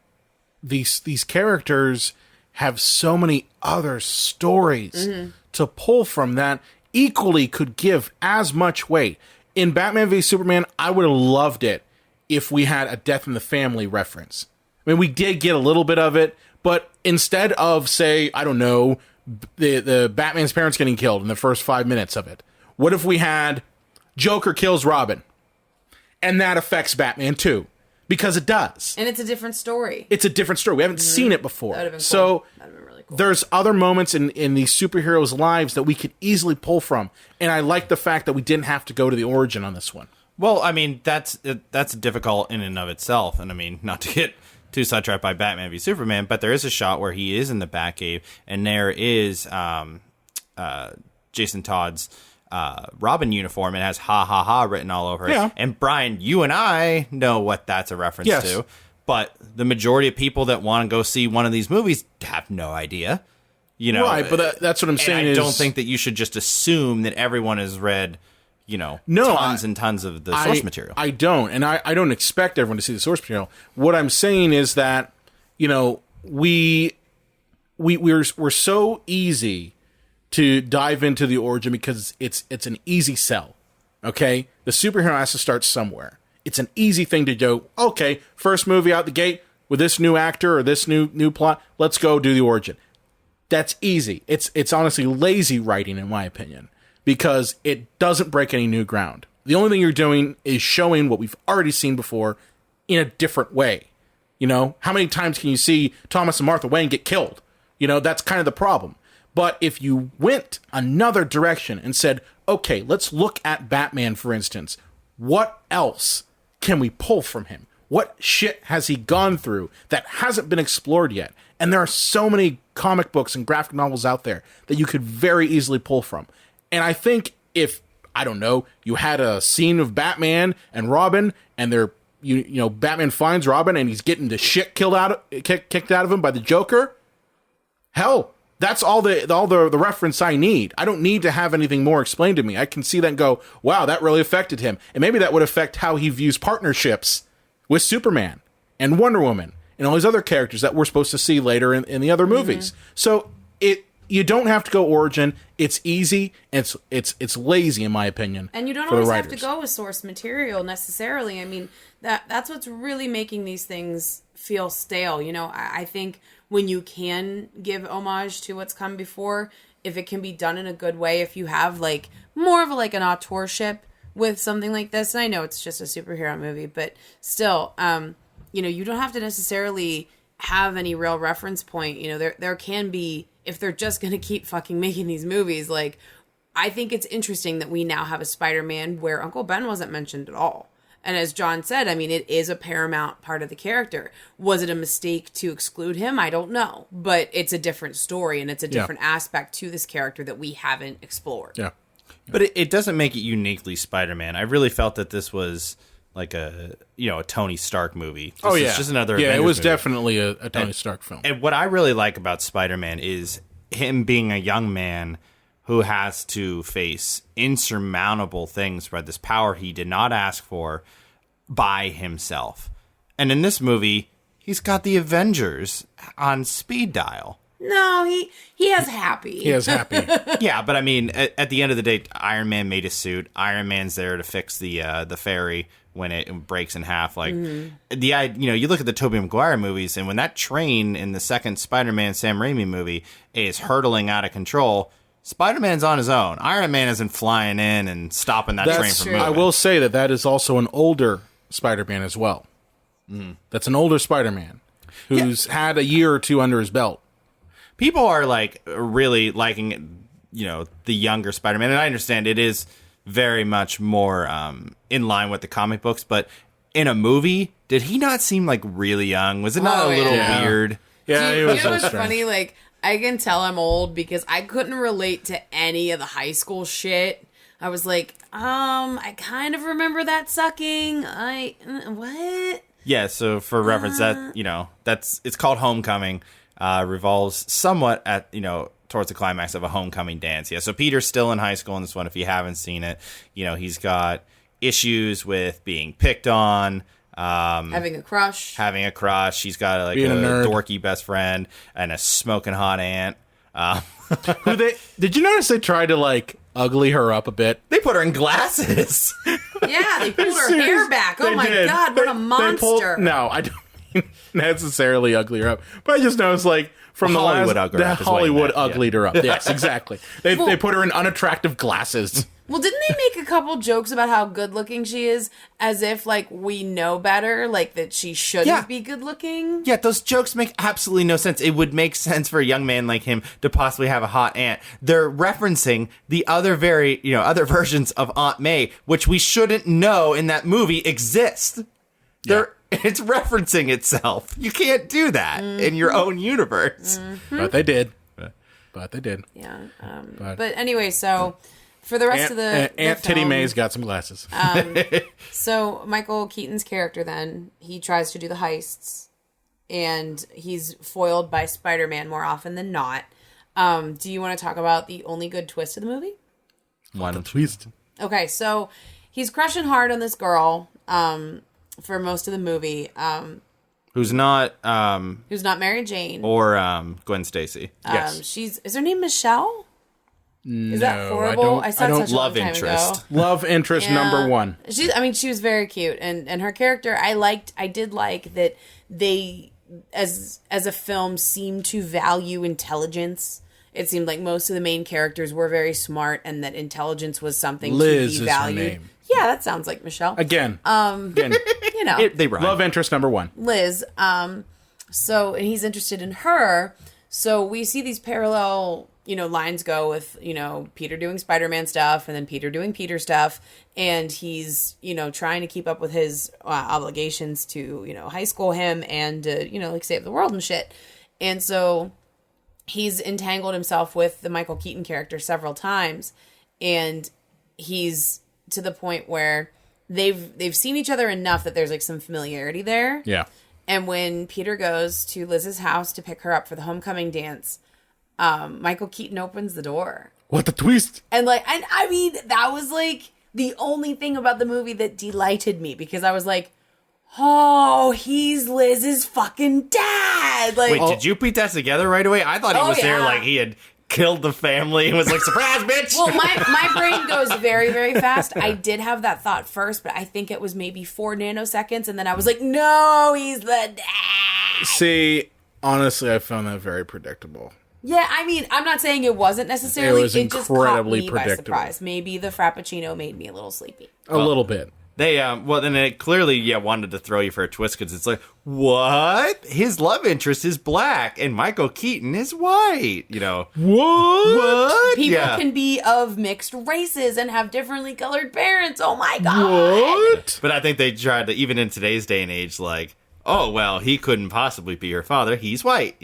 these characters have so many other stories to pull from that equally could give as much weight. In Batman v Superman, I would have loved it if we had a death in the family reference. I mean, we did get a little bit of it, but instead of, say, I don't know, the Batman's parents getting killed in the first 5 minutes of it, what if we had Joker kills Robin? And that affects Batman too. Because it does. And it's a different story. It's a different story. We haven't seen it before. That would have been cool. So that would have been really cool. There's other moments in these superheroes' lives that we could easily pull from. And I like the fact that we didn't have to go to the origin on this one. Well, I mean, that's difficult in and of itself. And I mean, not to get too sidetracked by Batman v Superman, but there is a shot where he is in the Batcave, and there is Jason Todd's Robin uniform. It has "ha ha ha" written all over it. Yeah. And Brian, you and I know what that's a reference to, but the majority of people that want to go see one of these movies have no idea. Right, but that's what I'm saying. I don't think that you should just assume that everyone has read, tons and tons of the source material. I don't, and I don't expect everyone to see the source material. What I'm saying is that, we're so easy to dive into the origin because it's an easy sell. Okay, the superhero has to start somewhere. It's an easy thing to do. Okay, first movie out the gate with this new actor or this new plot. Let's go do the origin. That's easy. It's honestly lazy writing, in my opinion, because it doesn't break any new ground. The only thing you're doing is showing what we've already seen before in a different way. How many times can you see Thomas and Martha Wayne get killed? That's kind of the problem. But if you went another direction and said, okay, let's look at Batman, for instance. What else can we pull from him? What shit has he gone through that hasn't been explored yet? And there are so many comic books and graphic novels out there that you could very easily pull from. And I think if, I don't know, you had a scene of Batman and Robin, and they're, Batman finds Robin and he's getting the shit kicked out of him by the Joker. Hell, that's all the reference I need. I don't need to have anything more explained to me. I can see that and go, wow, that really affected him. And maybe that would affect how he views partnerships with Superman and Wonder Woman and all these other characters that we're supposed to see later in the other movies. So you don't have to go origin. It's easy. And it's lazy, in my opinion. And you don't always have to go with source material necessarily. I mean, that's what's really making these things feel stale. I think when you can give homage to what's come before, if it can be done in a good way, if you have like more of an authorship with something like this, and I know it's just a superhero movie, but still, you don't have to necessarily have any real reference point. There can be, if they're just going to keep fucking making these movies, like, I think it's interesting that we now have a Spider-Man where Uncle Ben wasn't mentioned at all. And as John said, I mean, it is a paramount part of the character. Was it a mistake to exclude him? I don't know. But it's a different story, and it's a different aspect to this character that we haven't explored. Yeah. But it doesn't make it uniquely Spider-Man. I really felt that this was like a Tony Stark movie. This is just another Avengers it was movie. Definitely a Tony Stark film. And what I really like about Spider-Man is him being a young man who has to face insurmountable things by this power he did not ask for by himself. And in this movie, he's got the Avengers on speed dial. No, he has Happy. He has Happy. Yeah, but I mean, at the end of the day, Iron Man made a suit. Iron Man's there to fix the ferry when it breaks in half. Like you look at the Tobey Maguire movies, and when that train in the second Spider-Man Sam Raimi movie is hurtling out of control, Spider-Man's on his own. Iron Man isn't flying in and stopping that train from moving. I will say that is also an older Spider-Man as well. That's an older Spider-Man who's had a year or two under his belt. People are like really liking, the younger Spider-Man, and I understand it is very much more in line with the comic books, but in a movie, did he not seem like really young? Was it not a little weird? Yeah, Do it was you know what's strange. funny? Like, I can tell I'm old because I couldn't relate to any of the high school shit. I was like, I kind of remember that sucking. What? Yeah, so for reference, it's called Homecoming. Revolves somewhat at, towards the climax of a homecoming dance. Yeah, so Peter's still in high school in this one. If you haven't seen it, he's got issues with being picked on. Having a crush. He's got like Being a nerd. dorky best friend and a smoking hot aunt. Did you notice they tried to like ugly her up a bit? They put her in glasses. Yeah, they pulled her hair back. Oh my god, what a monster. No, I don't mean necessarily ugly her up. But I just noticed like from the Hollywood last, ugly her up is what you Hollywood meant, uglied her up. Yes, exactly. They put her in unattractive glasses. Well, didn't they make a couple jokes about how good looking she is, as if like we know better, like that she shouldn't be good looking? Yeah, those jokes make absolutely no sense. It would make sense for a young man like him to possibly have a hot aunt. They're referencing the other other versions of Aunt May, which we shouldn't know in that movie exist. It's referencing itself. You can't do that in your own universe. But they did. Yeah. But anyway, so for the rest of the Aunt Titty film, May's got some glasses. So Michael Keaton's character then, he tries to do the heists, and he's foiled by Spider-Man more often than not. Do you want to talk about the only good twist of the movie? One twist. Okay, so he's crushing hard on this girl for most of the movie. who's not Mary Jane or Gwen Stacy. Yes. Is her name Michelle? Is No, that horrible? I saw it don't such a long love time interest. ago. Love interest number one. She was very cute, and her character I did like that they as a film seemed to value intelligence. It seemed like most of the main characters were very smart, and that intelligence was something Liz to is be her valued. name. Yeah, that sounds like Michelle. Again. They rhyme. Love interest number one. Liz. So and he's interested in her. So we see these parallel, lines go with, Peter doing Spider-Man stuff and then Peter doing Peter stuff. And he's, trying to keep up with his obligations to, high school him and, save the world and shit. And so he's entangled himself with the Michael Keaton character several times. And he's to the point where they've seen each other enough that there's like some familiarity there. Yeah. And when Peter goes to Liz's house to pick her up for the homecoming dance, Michael Keaton opens the door. What the twist? And I mean, that was like the only thing about the movie that delighted me, because I was like, oh, he's Liz's fucking dad. Like, Wait, did you put that together right away? I thought he was there yeah. like he had killed the family and was like, surprise, bitch! Well, my brain goes very, very fast. I did have that thought first, but I think it was maybe 4 nanoseconds, and then I was like, no, he's the dad. See, honestly, I found that very predictable. Yeah, I mean, I'm not saying it wasn't necessarily. It was just caught incredibly me by predictable. surprise. Maybe the Frappuccino made me a little sleepy. A little bit. They, then it clearly, wanted to throw you for a twist, because it's like, what? His love interest is black, and Michael Keaton is white, What? People Yeah. can be of mixed races and have differently colored parents. Oh my god! What? But I think they tried to, even in today's day and age, like, oh, well, he couldn't possibly be your father. He's white,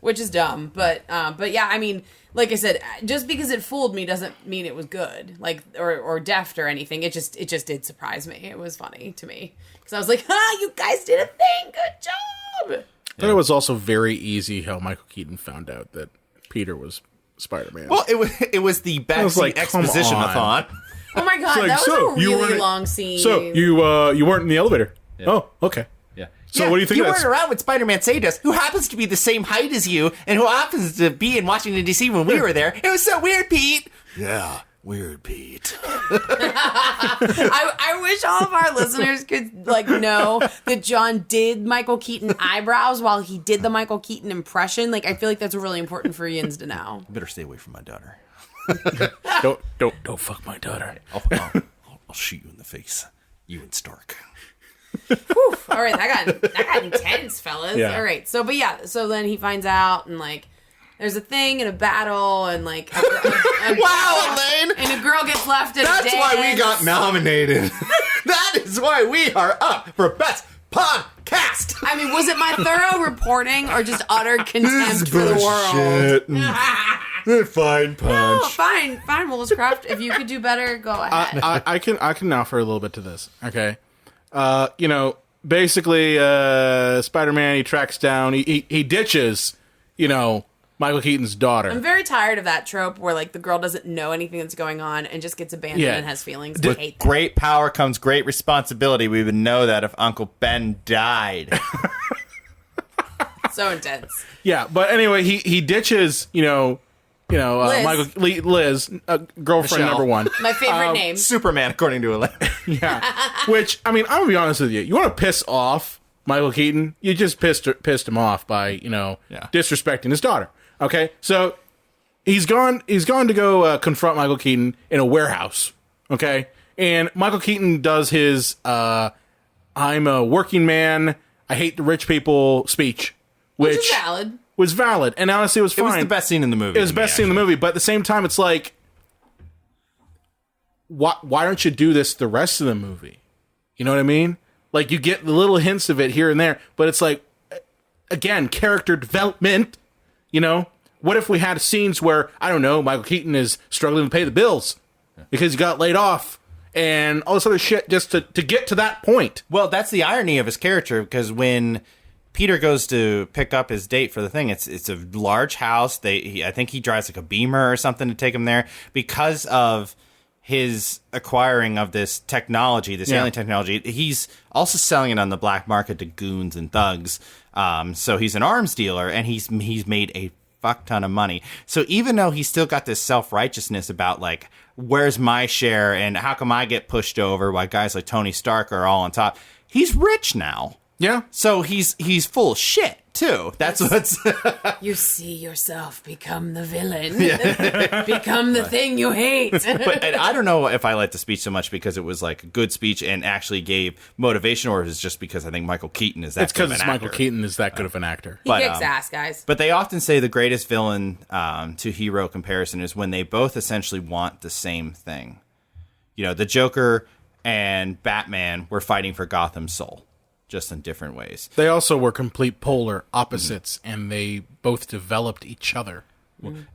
Which is dumb, but yeah, I mean, like I said, just because it fooled me doesn't mean it was good, like or deft or anything. It just did surprise me. It was funny to me because I was like, you guys did a thing. Good job. I thought it was also very easy how Michael Keaton found out that Peter was Spider-Man. Well, it was the backseat like, come exposition-a-thon. Oh my god, Like, that was so, a you really weren't- long scene. So you weren't in the elevator? Yeah. Oh, okay. Yeah. So what do you think You of weren't that? around when Spider-Man saved us, who happens to be the same height as you, and who happens to be in Washington, D.C. when we were there. It was so weird, Pete. Yeah, weird, Pete. I wish all of our listeners could know that John did Michael Keaton eyebrows while he did the Michael Keaton impression. I feel like that's really important for Yins to know. Better stay away from my daughter. Don't fuck my daughter. I'll shoot you in the face. Ewan Stark. Whew, all right, that got intense, fellas. Yeah. All right, so then he finds out, and like, there's a thing and a battle, and like, Wow, Elaine! and a girl gets left in a That's why we dance. got nominated. That is why we are up for Best Podcast. I mean, was it my thorough reporting or just utter contempt for the world? Fine punch. Oh, fine, Williscraft. If you could do better, go ahead. I can now for a little bit to this. Okay, basically, Spider-Man, he tracks down, he ditches, Michael Keaton's daughter. I'm very tired of that trope where like the girl doesn't know anything that's going on and just gets abandoned and has feelings. I hate that. Great power comes great responsibility. We would know that if Uncle Ben died. So intense. Yeah, but anyway, he ditches, Liz. Liz, girlfriend Michelle. number one. My favorite name. Superman, according to Elaine. Yeah, which I'm gonna be honest with you. You want to piss off Michael Keaton? You just pissed him off by disrespecting his daughter. Okay, so he's gone to go confront Michael Keaton in a warehouse. Okay, and Michael Keaton does his "I'm a working man, I hate the rich people" speech, which is valid. Was valid, and honestly, it was fine. It was the best scene in the movie. It was the best scene in the movie, but at the same time, it's like, why don't you do this the rest of the movie? You know what I mean? Like, you get the little hints of it here and there, but it's like, again, character development. What if we had scenes where, I don't know, Michael Keaton is struggling to pay the bills because he got laid off and all this other shit just to get to that point? Well, that's the irony of his character, because when Peter goes to pick up his date for the thing, it's a large house. I think he drives like a Beamer or something to take him there because of his acquiring of this technology, this alien technology. He's also selling it on the black market to goons and thugs. So he's an arms dealer, and he's made a fuck ton of money. So even though he's still got this self-righteousness about like, where's my share and how come I get pushed over while guys like Tony Stark are all on top, he's rich now. Yeah. So he's full of shit too. That's what's You see yourself become the villain. Become the thing you hate. But and I don't know if I liked the speech so much because it was like a good speech and actually gave motivation, or if it's just because I think Michael Keaton is that It's good of because an Michael actor. Keaton is that good of an actor. He kicks ass, guys. But they often say the greatest villain to hero comparison is when they both essentially want the same thing. The Joker and Batman were fighting for Gotham's soul, just in different ways. They also were complete polar opposites, and they both developed each other.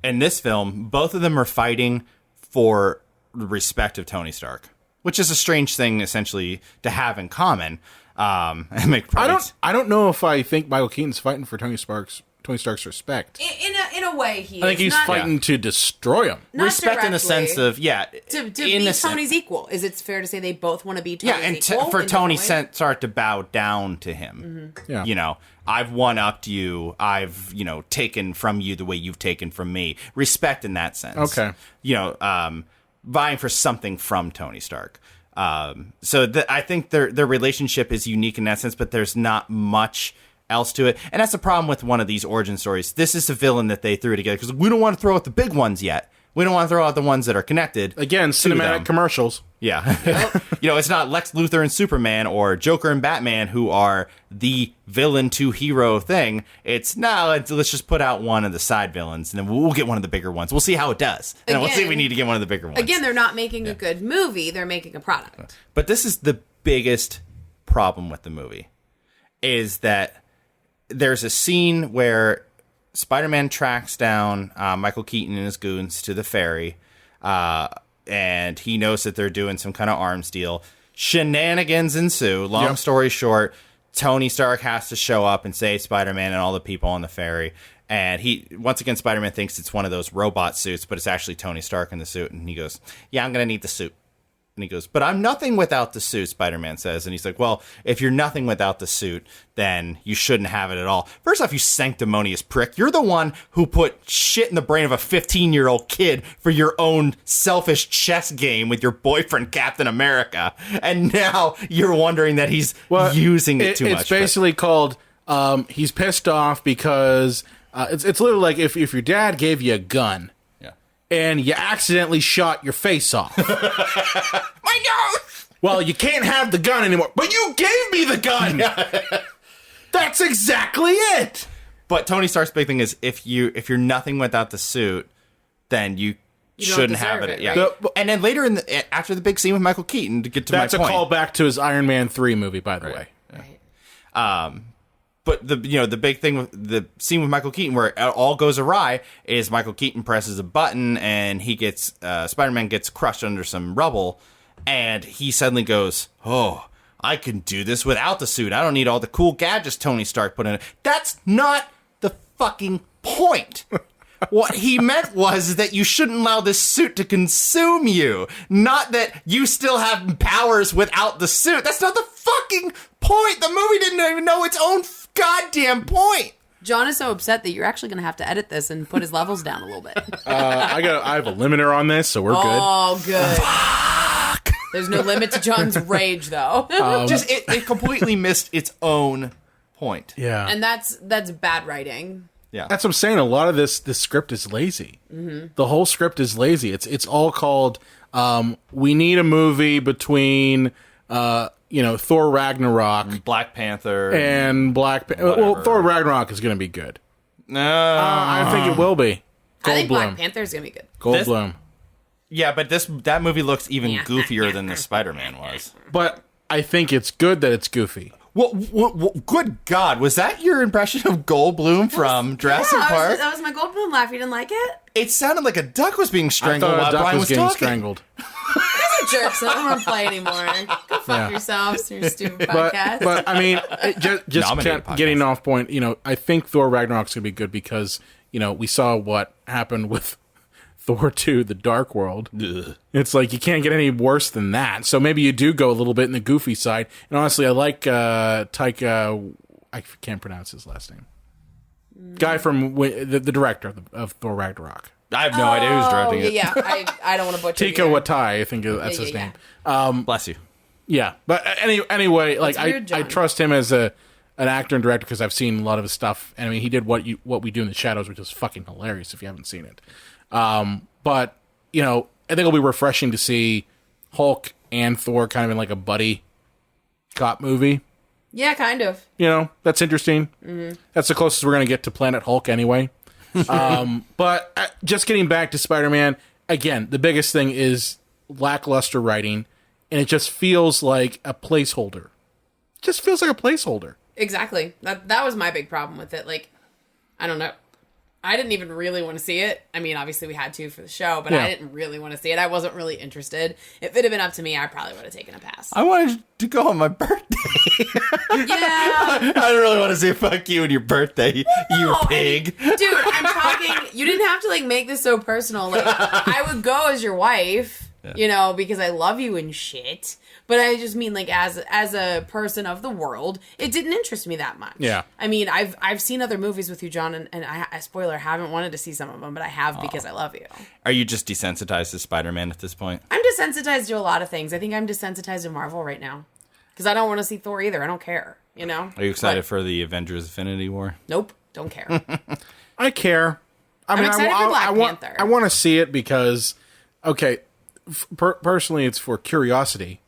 In this film, both of them are fighting for the respect of Tony Stark, which is a strange thing, essentially, to have in common. I don't know if I think Michael Keaton's fighting for Tony Stark's respect. In a way, he is. I think he's fighting to destroy him. Not respect in the sense of, to be Tony's equal. Is it fair to say they both want to be Tony's equal? For Tony Stark to bow down to him. Mm-hmm. Yeah. I've one-upped you. I've, taken from you the way you've taken from me. Respect in that sense. Okay. Vying for something from Tony Stark. So I think their relationship is unique in that sense, but there's not much else to it. And that's the problem with one of these origin stories. This is a villain that they threw together because we don't want to throw out the big ones yet. We don't want to throw out the ones that are connected. Again, cinematic commercials. Yeah. It's not Lex Luthor and Superman or Joker and Batman who are the villain to hero thing. Let's just put out one of the side villains and then we'll get one of the bigger ones. We'll see how it does. And we'll see if we need to get one of the bigger ones. Again, they're not making a good movie. They're making a product. But this is the biggest problem with the movie, is that there's a scene where Spider-Man tracks down Michael Keaton and his goons to the ferry, and he knows that they're doing some kind of arms deal. Shenanigans ensue. Long story short, Tony Stark has to show up and save Spider-Man and all the people on the ferry. And once again, Spider-Man thinks it's one of those robot suits, but it's actually Tony Stark in the suit. And he goes, "Yeah, I'm going to need the suit." And he goes, "But I'm nothing without the suit," Spider-Man says. And he's like, "Well, if you're nothing without the suit, then you shouldn't have it at all. First off, you sanctimonious prick. You're the one who put shit in the brain of a 15-year-old kid for your own selfish chess game with your boyfriend, Captain America. And now you're wondering that he's using it too much." It's basically called, he's pissed off because it's literally like if your dad gave you a gun, and you accidentally shot your face off. My nose! well, you can't have the gun anymore. But you gave me the gun. That's exactly it. But Tony Stark's big thing is if you're nothing without the suit, then you shouldn't have it. Yeah. Right? And then later after the big scene with Michael Keaton, to get to that's my point. That's a callback to his Iron Man 3 movie, by the way. Right. But the big thing with the scene with Michael Keaton where it all goes awry is Michael Keaton presses a button and he gets Spider-Man gets crushed under some rubble, and he suddenly goes, "Oh, I can do this without the suit. I don't need all the cool gadgets Tony Stark put in it." That's not the fucking point. What he meant was that you shouldn't allow this suit to consume you, not that you still have powers without the suit. That's not the fucking point. The movie didn't even know its own goddamn point. John is so upset that you're actually going to have to edit this and put his levels down a little bit. I have a limiter on this, so we're good. Oh, good. Fuck. There's no limit to John's rage, though. Just it completely missed its own point. Yeah, and that's bad writing. Yeah, that's what I'm saying. A lot of this script is lazy. Mm-hmm. The whole script is lazy. It's all called. We need a movie between. Thor Ragnarok, Black Panther, and well, Thor Ragnarok is going to be good. No, I think it will be. I think Black Panther is going to be good. Goldblum. Yeah, but that movie looks even goofier than the Spider-Man was. But I think it's good that it's goofy. Well, good God, was that your impression of Goldblum from Jurassic Park? That was my Goldblum laugh. You didn't like it? It sounded like a duck was being strangled I thought while a duck Brian was getting talking. strangled. These are jerks. I don't want to play anymore. Go fuck yourselves, your stupid podcast. But I mean, getting off point, I think Thor Ragnarok's going to be good because, we saw what happened with Thor 2, The Dark World. Ugh. It's like you can't get any worse than that. So maybe you do go a little bit in the goofy side. And honestly, I like Taika. I can't pronounce his last name. Guy from the director of Thor Ragnarok. I have no idea who's directing it. Yeah, I don't want to butcher it. Taika Waititi, I think that's his name. Bless you. Yeah, but anyway, like I trust him as an actor and director because I've seen a lot of his stuff. And I mean, he did What We Do in the Shadows, which is fucking hilarious if you haven't seen it. But I think it'll be refreshing to see Hulk and Thor kind of in like a buddy cop movie. Yeah, kind of. That's interesting. Mm-hmm. That's the closest we're going to get to Planet Hulk anyway. But just getting back to Spider-Man, again, the biggest thing is lackluster writing, and it just feels like a placeholder. Exactly. That was my big problem with it. Like, I don't know. I didn't even really want to see it. I mean, obviously we had to for the show, but I didn't really want to see it. I wasn't really interested. If it had been up to me, I probably would have taken a pass. I wanted to go on my birthday. Yeah. I don't really want to say fuck you on your birthday, you pig. Dude, I'm talking, you didn't have to like make this so personal. Like, I would go as your wife, because I love you and shit. But I just mean, like, as a person of the world, it didn't interest me that much. Yeah. I mean, I've seen other movies with you, John, and I spoiler, haven't wanted to see some of them, but I have because I love you. Are you just desensitized to Spider-Man at this point? I'm desensitized to a lot of things. I think I'm desensitized to Marvel right now. Because I don't want to see Thor either. I don't care, Are you excited for the Avengers Infinity War? Nope. Don't care. I care. I'm excited for Black Panther. I want to see it because, okay, personally, it's for curiosity.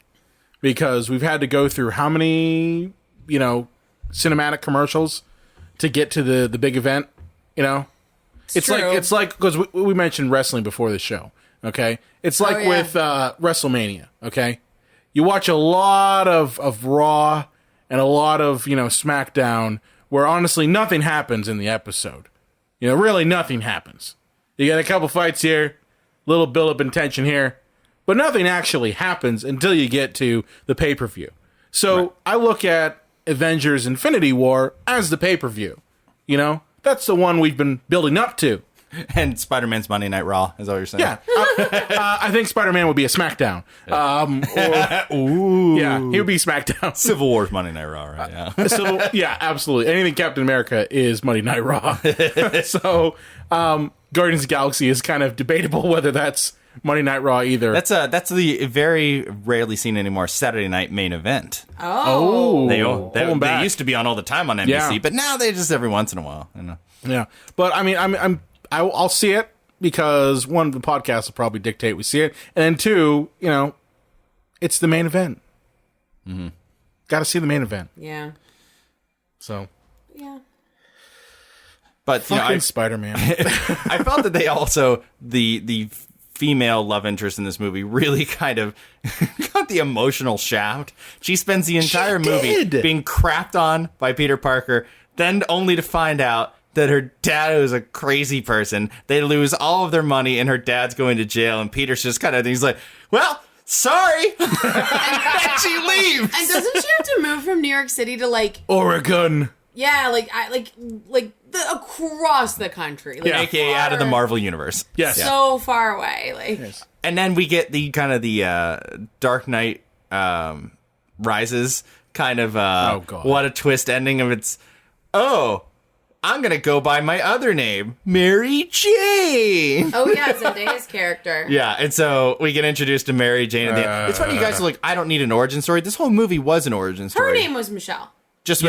Because we've had to go through how many, cinematic commercials to get to the big event, It's like because we mentioned wrestling before the show, okay? It's like with WrestleMania, okay? You watch a lot of Raw and a lot of, SmackDown where honestly nothing happens in the episode. Really nothing happens. You get a couple fights here, little build-up in tension here. But nothing actually happens until you get to the pay-per-view. So I look at Avengers Infinity War as the pay-per-view. That's the one we've been building up to. And Spider-Man's Monday Night Raw, is that what you're saying? Yeah. I think Spider-Man would be a SmackDown. He would be SmackDown. Civil War's Monday Night Raw, right? Yeah. Absolutely. Anything Captain America is Monday Night Raw. So Guardians of the Galaxy is kind of debatable whether that's Monday Night Raw either. That's the very rarely seen anymore Saturday night main event. Oh. They used to be on all the time on NBC, but now they just every once in a while. Yeah, but I mean, I'll see it because one, the podcast will probably dictate we see it, and then two, it's the main event. Mm-hmm. Got to see the main event. Yeah. So. Yeah. But fucking Spider-Man. I felt that they also the female love interest in this movie really kind of got the emotional shaft. She spends the entire movie being crapped on by Peter Parker, then only to find out that her dad is a crazy person. They lose all of their money, and her dad's going to jail, and Peter's just kind of, he's like, well, sorry. And she leaves. And doesn't she have to move from New York City to, like... Oregon. Yeah, across the country. Like, AKA out of the Marvel universe. Yes. So far away. Like, yes. And then we get the kind of the Dark Knight Rises kind of what a twist ending of it's, I'm going to go by my other name, Mary Jane. Oh, yeah, Zendaya's character. Yeah, and so we get introduced to Mary Jane at the end. It's funny you guys are like, I don't need an origin story. This whole movie was an origin story. Her name was Michelle. Just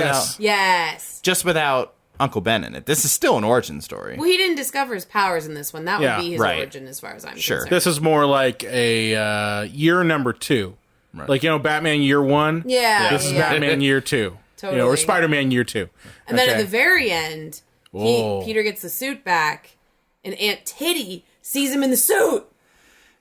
without Uncle Ben in it. This is still an origin story. Well, he didn't discover his powers in this one. That would be his origin as far as I'm concerned. This is more like a year number 2. Right. Like, Batman year 1. Yeah. This is Batman year 2. Totally. Or Spider-Man year 2. And then at the very end, Peter gets the suit back, and Aunt Titty sees him in the suit.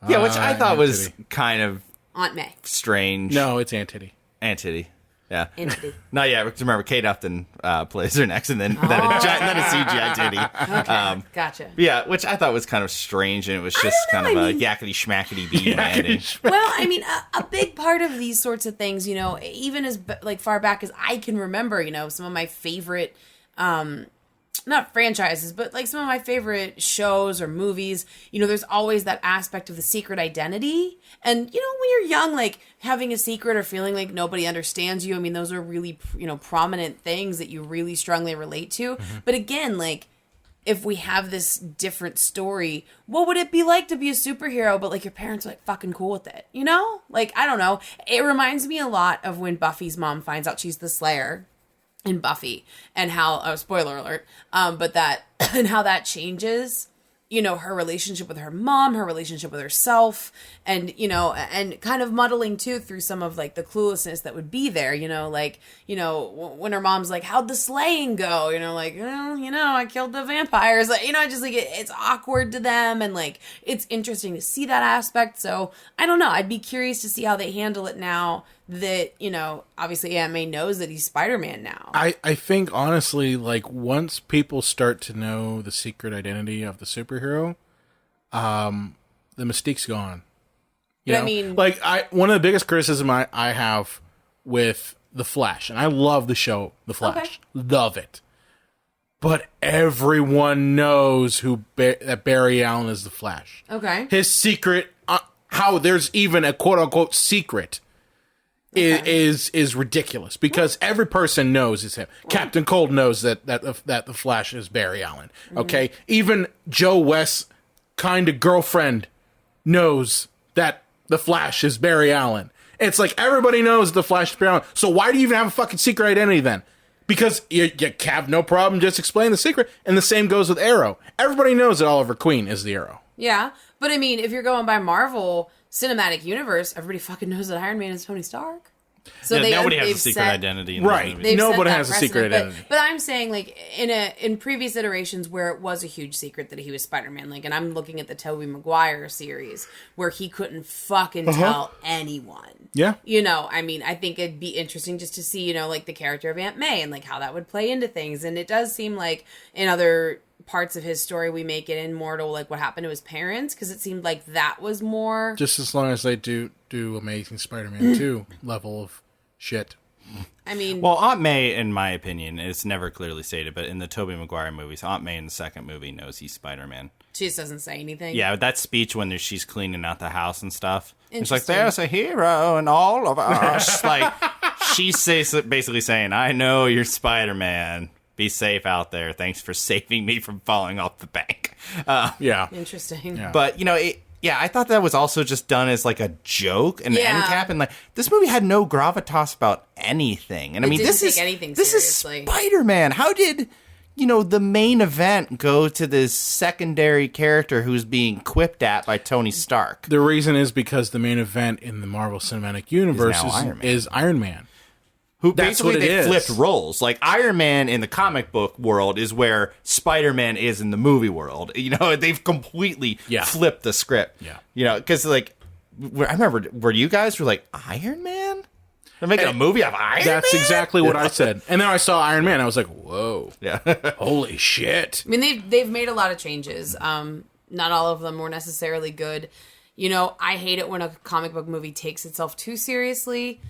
Yeah, which I thought was kind of Aunt May. Strange. No, it's Aunt Titty. Aunt Titty. Yeah. Aunt Titty. Not yet. Remember, Kate Upton plays her next, and then a CGI titty. Okay, gotcha. Yeah, which I thought was kind of strange, and it was just kind of a yakety schmackety bee ending. Well, I mean, a big part of these sorts of things, even as far back as I can remember, some of my favorite, not franchises, but like some of my favorite shows or movies, there's always that aspect of the secret identity. And, when you're young, like having a secret or feeling like nobody understands you, I mean, those are really, prominent things that you really strongly relate to. Mm-hmm. But again, like, if we have this different story, what would it be like to be a superhero, but like your parents are like fucking cool with it, Like, I don't know. It reminds me a lot of when Buffy's mom finds out she's the Slayer in Buffy, and how spoiler alert, but that and how that changes, her relationship with her mom, her relationship with herself, and and kind of muddling too through some of like the cluelessness that would be there, when her mom's like, how'd the slaying go, like, I killed the vampires, like, just like it's awkward to them, and like it's interesting to see that aspect. So I don't know, I'd be curious to see how they handle it now that, obviously Aunt May knows that he's Spider-Man now. I think, honestly, like, once people start to know the secret identity of the superhero, the mystique's gone. You know? I mean... Like, one of the biggest criticism I have with The Flash, and I love the show The Flash. Okay. Love it. But everyone knows that Barry Allen is the Flash. Okay. His secret, how there's even a quote-unquote secret... is ridiculous, because every person knows it's him. Right. Captain Cold knows that the Flash is Barry Allen. Okay, even Joe West's kind of girlfriend knows that the Flash is Barry Allen. It's like everybody knows the Flash is Barry Allen. So why do you even have a fucking secret identity then? Because you have no problem just explain the secret. And the same goes with Arrow. Everybody knows that Oliver Queen is the Arrow. Yeah, but I mean, if you're going by Marvel Cinematic Universe, everybody fucking knows that Iron Man is Tony Stark. So nobody has a secret identity in right. Nobody has a secret identity. But I'm saying, like, in previous iterations where it was a huge secret that he was Spider-Man, like, and I'm looking at the Tobey Maguire series where he couldn't fucking tell anyone. Yeah. I mean, I think it'd be interesting just to see, like, the character of Aunt May and, like, how that would play into things. And it does seem like in other parts of his story we make it in more to, like, what happened to his parents, because it seemed like that was more... Just as long as they do Amazing Spider-Man 2 level of shit. I mean... Well, Aunt May, in my opinion, it's never clearly stated, but in the Tobey Maguire movies, Aunt May in the second movie knows he's Spider-Man. She just doesn't say anything? Yeah, that speech when she's cleaning out the house and stuff. It's like, there's a hero in all of us. Like, she's basically saying, I know you're Spider-Man. Be safe out there. Thanks for saving me from falling off the bank. Yeah. Interesting. Yeah. But, I thought that was also just done as like a joke, an end cap, and like this movie had no gravitas about anything. And I mean, this is Spider-Man. How did the main event go to this secondary character who's being quipped at by Tony Stark? The reason is because the main event in the Marvel Cinematic Universe is Iron Man. Who That's basically what it they is. flipped roles. Like Iron Man in the comic book world is where Spider-Man is in the movie world. They've completely flipped the script. Yeah. Because I remember, were you guys were like, Iron Man? They're making a movie of Iron Man? That's exactly what I said. And then I saw Iron Man. I was like, whoa. Yeah. Holy shit. I mean, they've made a lot of changes. Not all of them were necessarily good. I hate it when a comic book movie takes itself too seriously.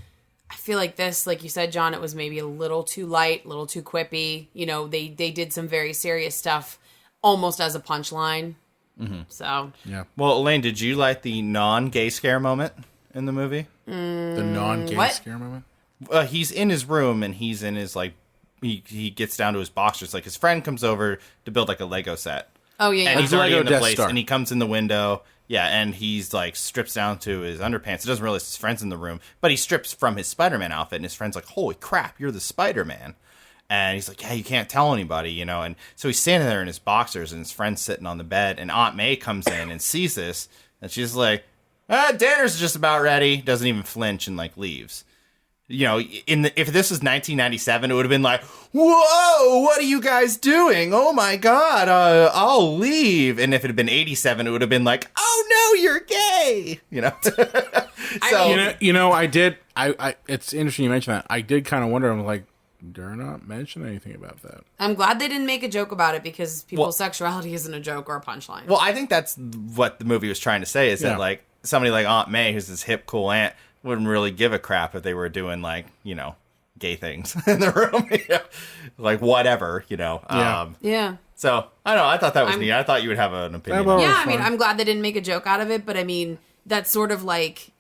I feel like this, like you said, John, it was maybe a little too light, a little too quippy. They did some very serious stuff almost as a punchline. Mm-hmm. So, yeah. Well, Elaine, did you like the non-gay scare moment in the movie? The non-gay scare moment? He's in his room and he's in his, he gets down to his boxers. Like, his friend comes over to build, a Lego set. Oh, yeah. And he's already Lego in the Death place, Star. and he comes in the window. Yeah, and he's strips down to his underpants. He doesn't realize his friend's in the room, but he strips from his Spider-Man outfit, and his friend's like, "Holy crap, you're the Spider-Man!" And he's like, "Yeah, you can't tell anybody, And so he's standing there in his boxers, and his friend's sitting on the bed, and Aunt May comes in and sees this, and she's like, "Dinner's just about ready." Doesn't even flinch and leaves. If this was 1997, it would have been like, "Whoa, what are you guys doing? Oh my God, I'll leave." And if it had been 87, it would have been like, "Oh no, you're gay." So I did. It's interesting you mention that. I did kind of wonder. I'm like, dare not mention anything about that. I'm glad they didn't make a joke about it because people's sexuality isn't a joke or a punchline. Well, I think that's what the movie was trying to say is that somebody like Aunt May, who's this hip, cool aunt, wouldn't really give a crap if they were doing gay things in the room, whatever, Yeah. So I don't know. I thought that was neat. I thought you would have an opinion. Yeah, I mean, I'm glad they didn't make a joke out of it, but I mean, that's sort of like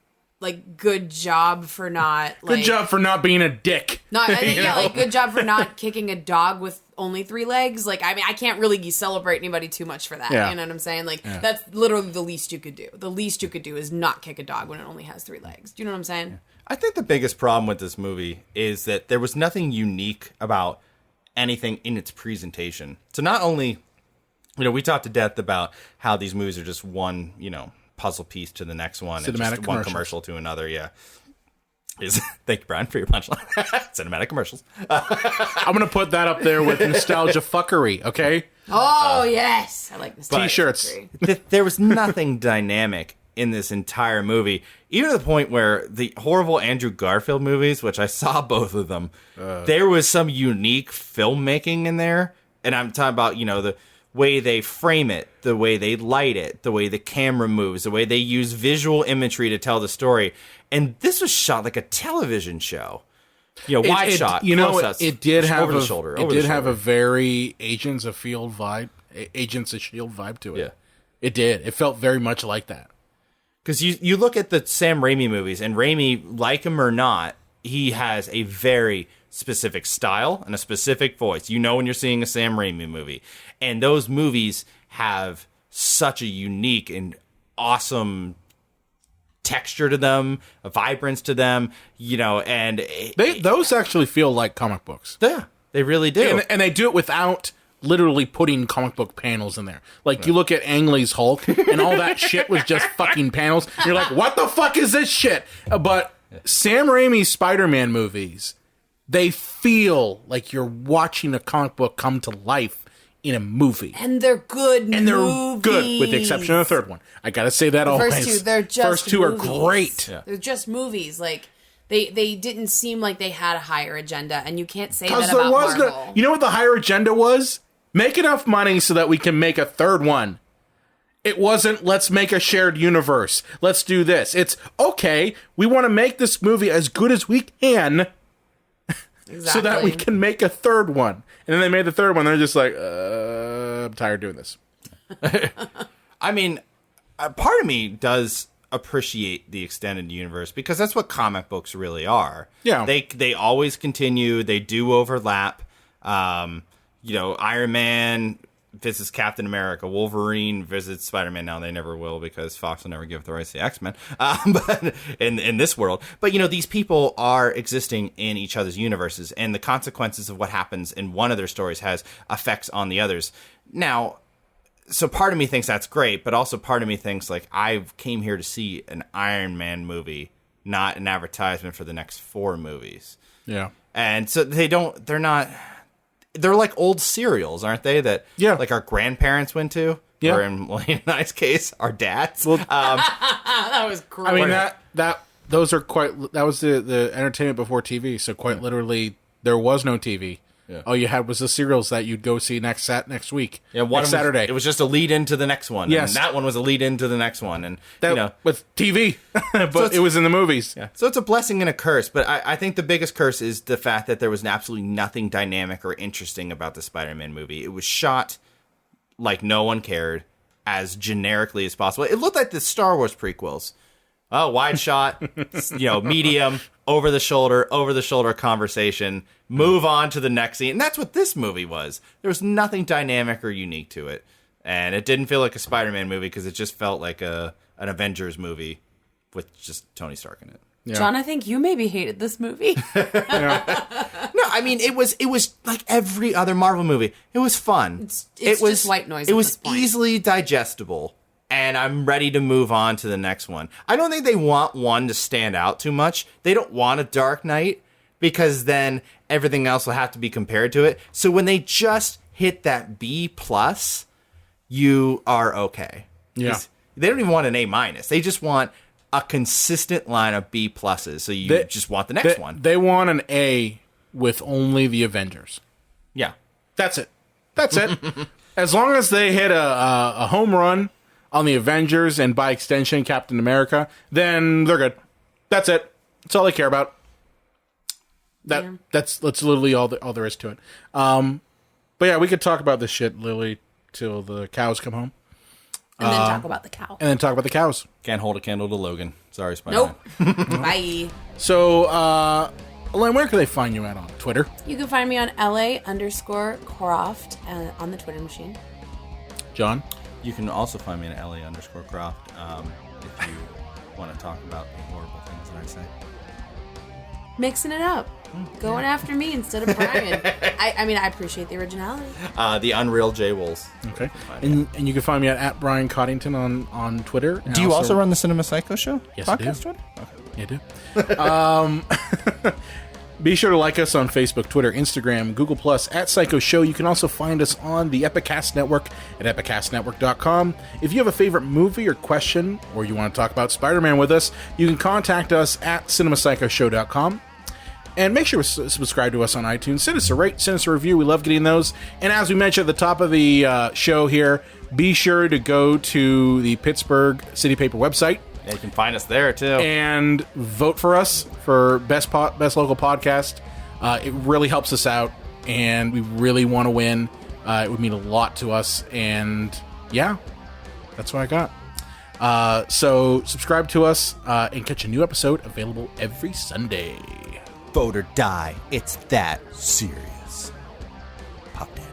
good job for not good job for not being a dick. Good job for not kicking a dog with only 3 legs. I mean, I can't really celebrate anybody too much for that. Yeah. You know what I'm saying? That's literally the least you could do. The least you could do is not kick a dog when it only has 3 legs. Do you know what I'm saying? Yeah. I think the biggest problem with this movie is that there was nothing unique about anything in its presentation. So not only, we talked to death about how these movies are just one, puzzle piece to the next one, and just one commercial to another. Yeah. Thank you, Brian, for your punchline. Cinematic commercials. I'm gonna put that up there with nostalgia fuckery. Okay. Oh yes, I like nostalgia. T-shirts. There was nothing dynamic in this entire movie, even to the point where the horrible Andrew Garfield movies, which I saw both of them, there was some unique filmmaking in there, and I'm talking about the way they frame it, the way they light it, the way the camera moves, the way they use visual imagery to tell the story. And this was shot like a television show. Wide shot, close-ups, it did have over the shoulder. It did have a very Agents of S.H.I.E.L.D. vibe to it. Yeah. It did. It felt very much like that. Because you look at the Sam Raimi movies, and Raimi, like him or not, he has a very specific style and a specific voice. When you're seeing a Sam Raimi movie. And those movies have such a unique and awesome texture to them, a vibrance to them, and... Those actually feel like comic books. Yeah, they really do. And they do it without literally putting comic book panels in there. You look at Ang Lee's Hulk, and all that shit was just fucking panels. You're like, what the fuck is this shit? But Sam Raimi's Spider-Man movies, they feel like you're watching a comic book come to life in a movie. And they're good and they're good, with the exception of the third one. I gotta say that always. First two are great. Yeah. They're just movies. They didn't seem like they had a higher agenda, and you can't say that about Marvel. You know what the higher agenda was? Make enough money so that we can make a third one. It wasn't, let's make a shared universe. Let's do this. It's, okay, we want to make this movie as good as we can so that we can make a third one. And then they made the third one. They're just like, I'm tired of doing this. I mean, part of me does appreciate the extended universe because that's what comic books really are. Yeah. They always continue. They do overlap. Iron Man visits Captain America. Wolverine visits Spider-Man. Now they never will because Fox will never give the rights to the X-Men. But in this world, but these people are existing in each other's universes, and the consequences of what happens in one of their stories has effects on the others. Now, so part of me thinks that's great, but also part of me thinks like I came here to see an Iron Man movie, not an advertisement for the next 4 movies. Yeah, and so they're not. They're like old serials, aren't they? That like our grandparents went to. Yeah. Or in Melanie and I's case, our dads. Well, that was great. I mean those are quite. That was the entertainment before TV. So quite literally, there was no TV. Yeah. All you had was the serials that you'd go see next week. Yeah, next Saturday. It was just a lead into the next one. Yes, and that one was a lead into the next one, and with TV, but so it was in the movies. Yeah. So it's a blessing and a curse. But I think the biggest curse is the fact that there was absolutely nothing dynamic or interesting about the Spider-Man movie. It was shot like no one cared, as generically as possible. It looked like the Star Wars prequels. Oh, wide shot, medium, over the shoulder conversation. Move on to the next scene. And that's what this movie was. There was nothing dynamic or unique to it. And it didn't feel like a Spider-Man movie because it just felt like an Avengers movie with just Tony Stark in it. Yeah. John, I think you maybe hated this movie. No, I mean, it was like every other Marvel movie. It was fun. It was just white noise. It was easily digestible. And I'm ready to move on to the next one. I don't think they want one to stand out too much. They don't want a Dark Knight because then everything else will have to be compared to it. So when they just hit that B+, you are okay. Yeah. They don't even want an A-. They just want a consistent line of B+. So you just want the next one. They want an A with only the Avengers. Yeah. That's it. As long as they hit a home run on the Avengers and by extension Captain America, then they're good. That's it. That's all they care about. That's literally all there is to it. But yeah, we could talk about this shit literally till the cows come home. And then talk about the cow. And then talk about the cows. Can't hold a candle to Logan. Sorry, Spider-Man. Nope. Bye. So, Elaine, where can they find you at on Twitter? You can find me on LA_Croft on the Twitter machine. John? You can also find me at LA_Croft if you want to talk about the horrible things that I say. Mixing it up. Going after me instead of Brian. I mean, I appreciate the originality. The Unreal J Wolves. Okay. And you can find me at Brian Coddington on Twitter. Do you also run the Cinema Psycho Show? Yes, podcast I do. Twitter? Okay. I do. Be sure to like us on Facebook, Twitter, Instagram, Google+, at Psycho Show. You can also find us on the Epicast Network at epicastnetwork.com. If you have a favorite movie or question, or you want to talk about Spider-Man with us, you can contact us at cinemapsychoshow.com. And make sure to subscribe to us on iTunes. Send us a rate, send us a review. We love getting those. And as we mentioned at the top of the show here, be sure to go to the Pittsburgh City Paper website. Yeah, you can find us there, too. And vote for us for best local podcast. It really helps us out, and we really want to win. It would mean a lot to us, and yeah, that's what I got. So subscribe to us and catch a new episode available every Sunday. Vote or die. It's that serious. Pop down.